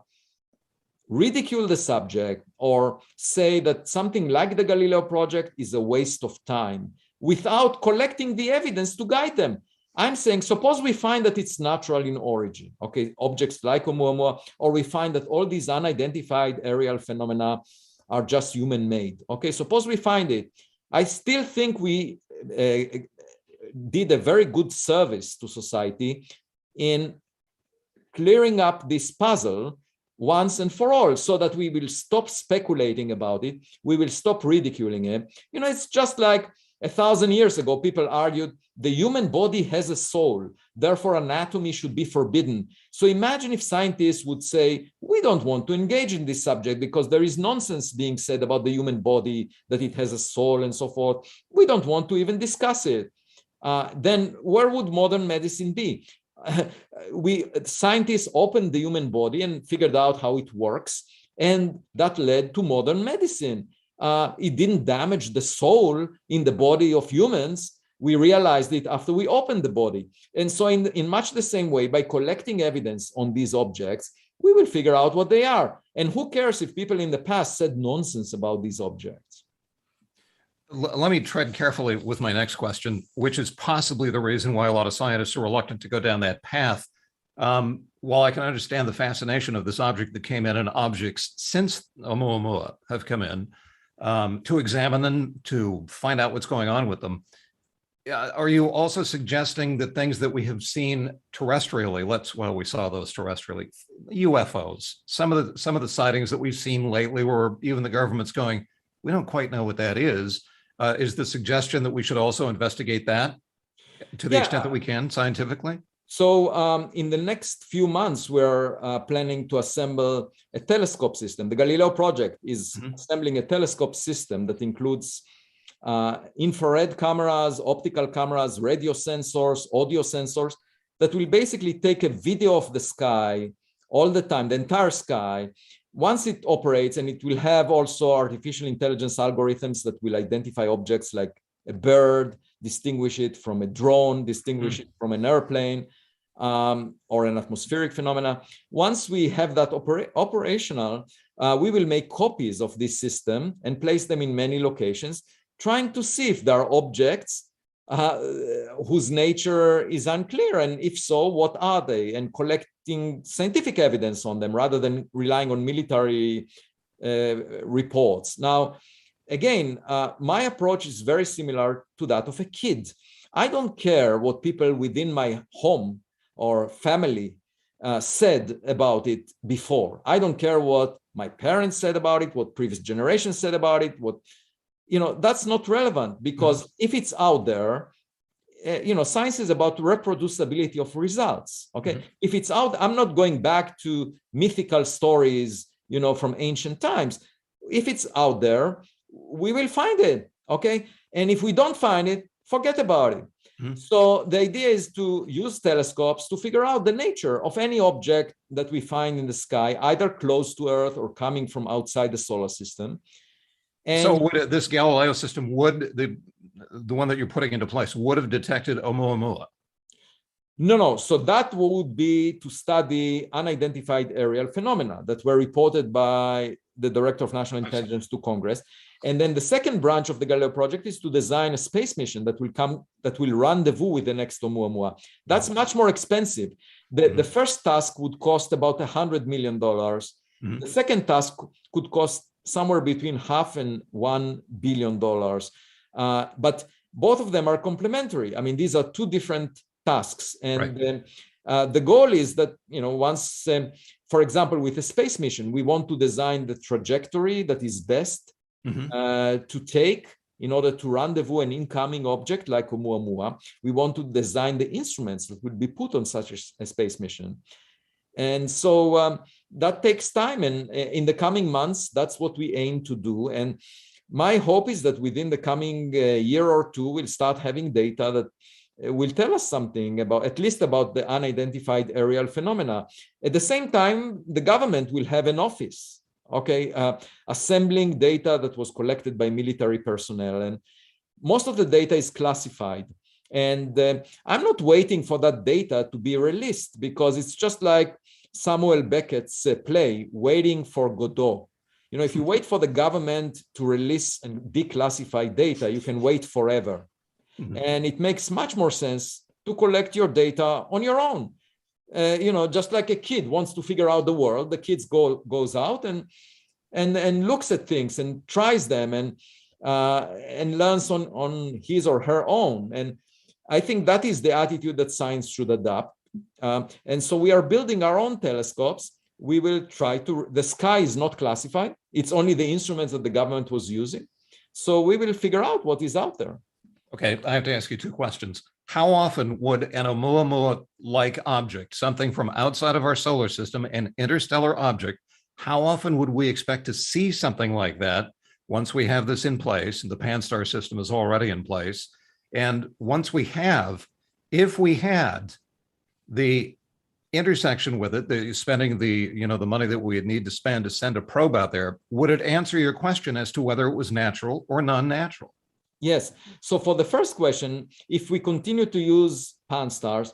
ridicule the subject or say that something like the Galileo project is a waste of time without collecting the evidence to guide them? I'm saying, suppose we find that it's natural in origin, okay, objects like Oumuamua, or we find that all these unidentified aerial phenomena are just human-made. Okay, suppose we find it. I still think we did a very good service to society in clearing up this puzzle once and for all, so that we will stop speculating about it. We will stop ridiculing it. It's just like 1,000 years ago, people argued the human body has a soul, therefore anatomy should be forbidden. So imagine if scientists would say, we don't want to engage in this subject because there is nonsense being said about the human body, that it has a soul and so forth. We don't want to even discuss it. Then where would modern medicine be? Scientists opened the human body and figured out how it works, and that led to modern medicine. It didn't damage the soul in the body of humans. We realized it after we opened the body. And so in much the same way, by collecting evidence on these objects, we will figure out what they are. And who cares if people in the past said nonsense about these objects? Let me tread carefully with my next question, which is possibly the reason why a lot of scientists are reluctant to go down that path. While I can understand the fascination of this object that came in, and objects since Oumuamua have come in, to examine them, to find out what's going on with them, are you also suggesting that things that we have seen terrestrially, we saw those terrestrially, UFOs, some of the sightings that we've seen lately, where even the government's going, we don't quite know what that is. Is the suggestion that we should also investigate that to the extent that we can scientifically? So in the next few months, we're planning to assemble a telescope system. The Galileo project is assembling a telescope system that includes infrared cameras, optical cameras, radio sensors, audio sensors, that will basically take a video of the sky all the time, the entire sky. Once it operates, and it will have also artificial intelligence algorithms that will identify objects like a bird, distinguish it from a drone, distinguish it from an airplane, or an atmospheric phenomena. Once we have that operational, we will make copies of this system and place them in many locations, trying to see if there are objects whose nature is unclear, and if so, what are they, and collecting scientific evidence on them rather than relying on military reports. Now, again, my approach is very similar to that of a kid. I don't care what people within my home or family said about it before. I don't care what my parents said about it, what previous generations said about it, that's not relevant, because if it's out there, science is about reproducibility of results. Okay, if it's out, I'm not going back to mythical stories, from ancient times. If it's out there, we will find it. Okay, and if we don't find it, forget about it. So the idea is to use telescopes to figure out the nature of any object that we find in the sky, either close to Earth or coming from outside the solar system. And so would this Galileo system, would the one that you're putting into place, would have detected Oumuamua? No. So that would be to study unidentified aerial phenomena that were reported by the Director of National Intelligence to Congress. And then the second branch of the Galileo project is to design a space mission that will rendezvous with the next Oumuamua. That's much more expensive. The first task would cost about $100 million. The second task could cost somewhere between $500 and $1 billion. But both of them are complementary. I mean, these are two different tasks. And the goal is that, once, for example, with a space mission, we want to design the trajectory that is best to take in order to rendezvous an incoming object like Oumuamua. We want to design the instruments that will be put on such a space mission. And so that takes time. And in the coming months, that's what we aim to do. And my hope is that within the coming year or two, we'll start having data that will tell us something about, at least about the unidentified aerial phenomena. At the same time, the government will have an office, assembling data that was collected by military personnel. And most of the data is classified. And I'm not waiting for that data to be released, because it's just like Samuel Beckett's play, Waiting for Godot. If you wait for the government to release and declassify data, you can wait forever. And it makes much more sense to collect your data on your own. Just like a kid wants to figure out the world, the kid goes out and looks at things and tries them and learns on his or her own. And I think that is the attitude that science should adopt. And so we are building our own telescopes. We will the sky is not classified. It's only the instruments that the government was using. So we will figure out what is out there. Okay, I have to ask you two questions. How often would an Oumuamua-like object, something from outside of our solar system, an interstellar object, how often would we expect to see something like that once we have this in place, and the Pan-STARRS system is already in place? And once we have, if we had the intersection with it, spending the money that we'd need to spend to send a probe out there, would it answer your question as to whether it was natural or non-natural? Yes. So for the first question, if we continue to use Pan-STARRS,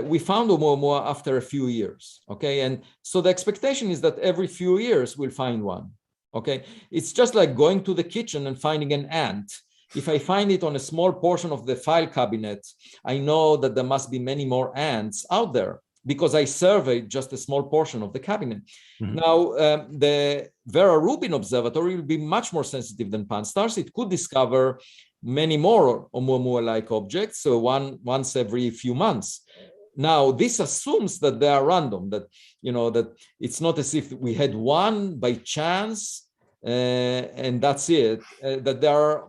we found Oumuamua after a few years. Okay. And so the expectation is that every few years we'll find one. Okay. It's just like going to the kitchen and finding an ant. If I find it on a small portion of the file cabinet, I know that there must be many more ants out there, because I surveyed just a small portion of the cabinet. Now, the Vera Rubin Observatory will be much more sensitive than Pan-STARRS. It could discover many more Oumuamua-like objects, so once every few months. Now, this assumes that they are random, that it's not as if we had one by chance and that's it. That there are,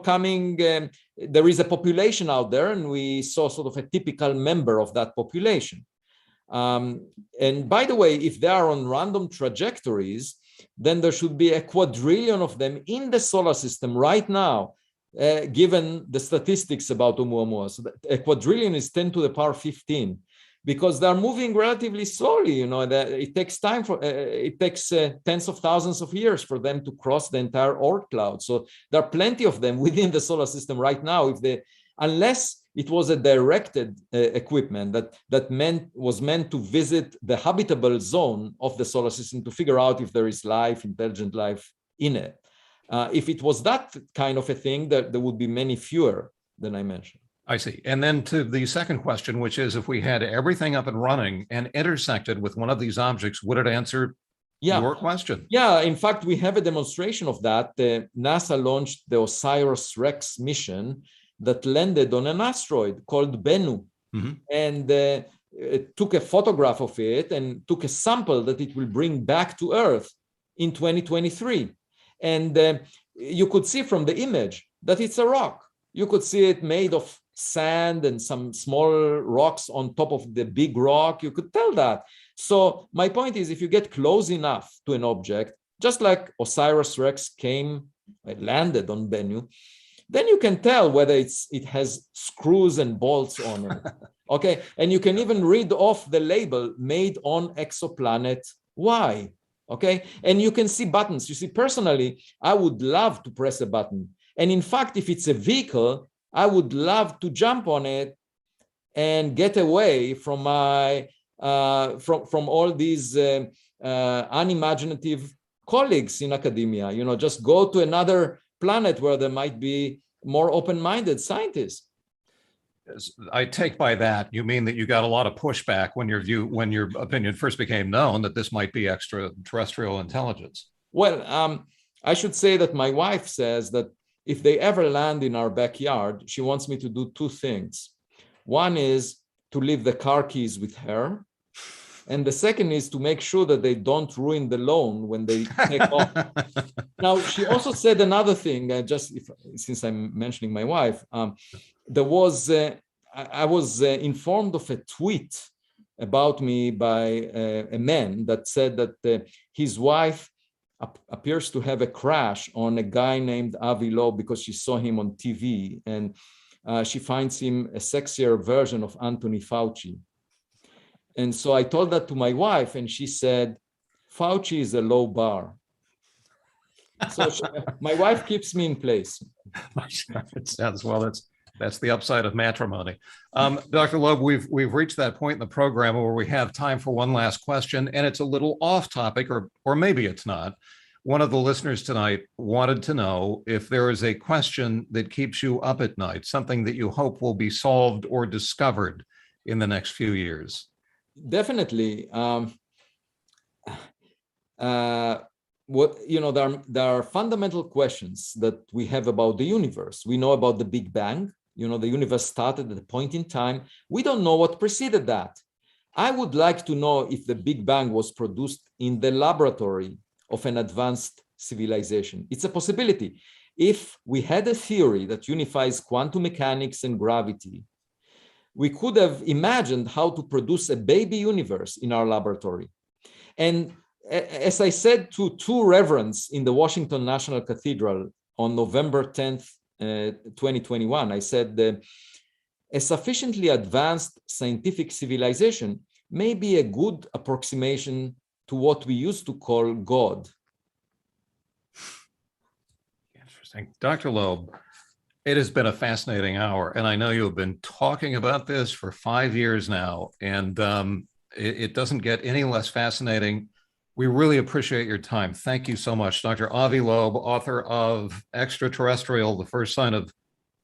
coming. There is a population out there, and we saw sort of a typical member of that population. And by the way, if they are on random trajectories, then there should be a quadrillion of them in the solar system right now, given the statistics about Oumuamua. So a quadrillion is 10 to the power 15, because they're moving relatively slowly. It takes time it takes tens of thousands of years for them to cross the entire Oort cloud. So there are plenty of them within the solar system right now. Unless it was a directed equipment that was meant to visit the habitable zone of the solar system to figure out if there is life, intelligent life in it. If it was that kind of a thing, there would be many fewer than I mentioned. I see. And then to the second question, which is, if we had everything up and running and intersected with one of these objects, would it answer your question? Yeah, in fact, we have a demonstration of that. NASA launched the OSIRIS-REx mission that landed on an asteroid called Bennu. Mm-hmm. And it took a photograph of it and took a sample that it will bring back to Earth in 2023. And you could see from the image that it's a rock. You could see it made of sand and some small rocks on top of the big rock. You could tell that. So my point is, if you get close enough to an object, just like OSIRIS-REx landed on Bennu, then you can tell whether it has screws and bolts on it. Okay, and you can even read off the label made on exoplanet Y. Okay, and you can see buttons. You see, personally, I would love to press a button. And in fact, if it's a vehicle, I would love to jump on it and get away from my from all these unimaginative colleagues in academia. Just go to another planet where there might be more open-minded scientists. I take by that you mean that you got a lot of pushback when your opinion first became known that this might be extraterrestrial intelligence. Well, I should say that my wife says that if they ever land in our backyard, she wants me to do two things. One is to leave the car keys with her. And the second is to make sure that they don't ruin the loan when they take off. Now, she also said another thing, since I'm mentioning my wife, I was informed of a tweet about me by a man that said that his wife appears to have a crush on a guy named Avi Loeb because she saw him on TV, and she finds him a sexier version of Anthony Fauci. And so I told that to my wife, and she said, Fauci is a low bar. So my wife keeps me in place. It sounds well. That's the upside of matrimony. Dr. Loeb, we've reached that point in the program where we have time for one last question, and it's a little off topic, or maybe it's not. One of the listeners tonight wanted to know if there is a question that keeps you up at night, something that you hope will be solved or discovered in the next few years. Definitely. There are fundamental questions that we have about the universe. We know about the Big Bang. The universe started at a point in time. We don't know what preceded that. I would like to know if the Big Bang was produced in the laboratory of an advanced civilization. It's a possibility. If we had a theory that unifies quantum mechanics and gravity, we could have imagined how to produce a baby universe in our laboratory. And as I said to two reverends in the Washington National Cathedral on November 10th, 2021, I said, a sufficiently advanced scientific civilization may be a good approximation to what we used to call God. Interesting. Dr. Loeb, it has been a fascinating hour, and I know you have been talking about this for 5 years now, and it doesn't get any less fascinating. We really appreciate your time. Thank you so much, Dr. Avi Loeb, author of Extraterrestrial, the First Sign of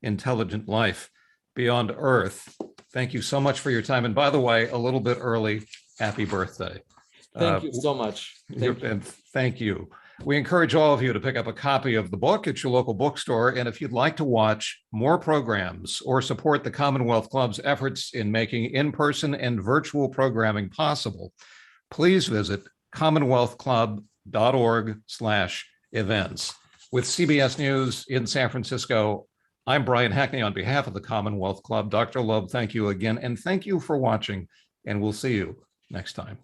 Intelligent Life Beyond Earth. Thank you so much for your time. And by the way, a little bit early, happy birthday. Thank you so much. Thank you. We encourage all of you to pick up a copy of the book at your local bookstore. And if you'd like to watch more programs or support the Commonwealth Club's efforts in making in-person and virtual programming possible, please visit commonwealthclub.org/invite. events. With CBS News in San Francisco, I'm Brian Hackney on behalf of the Commonwealth Club. Dr. Loeb, thank you again, and thank you for watching, and we'll see you next time.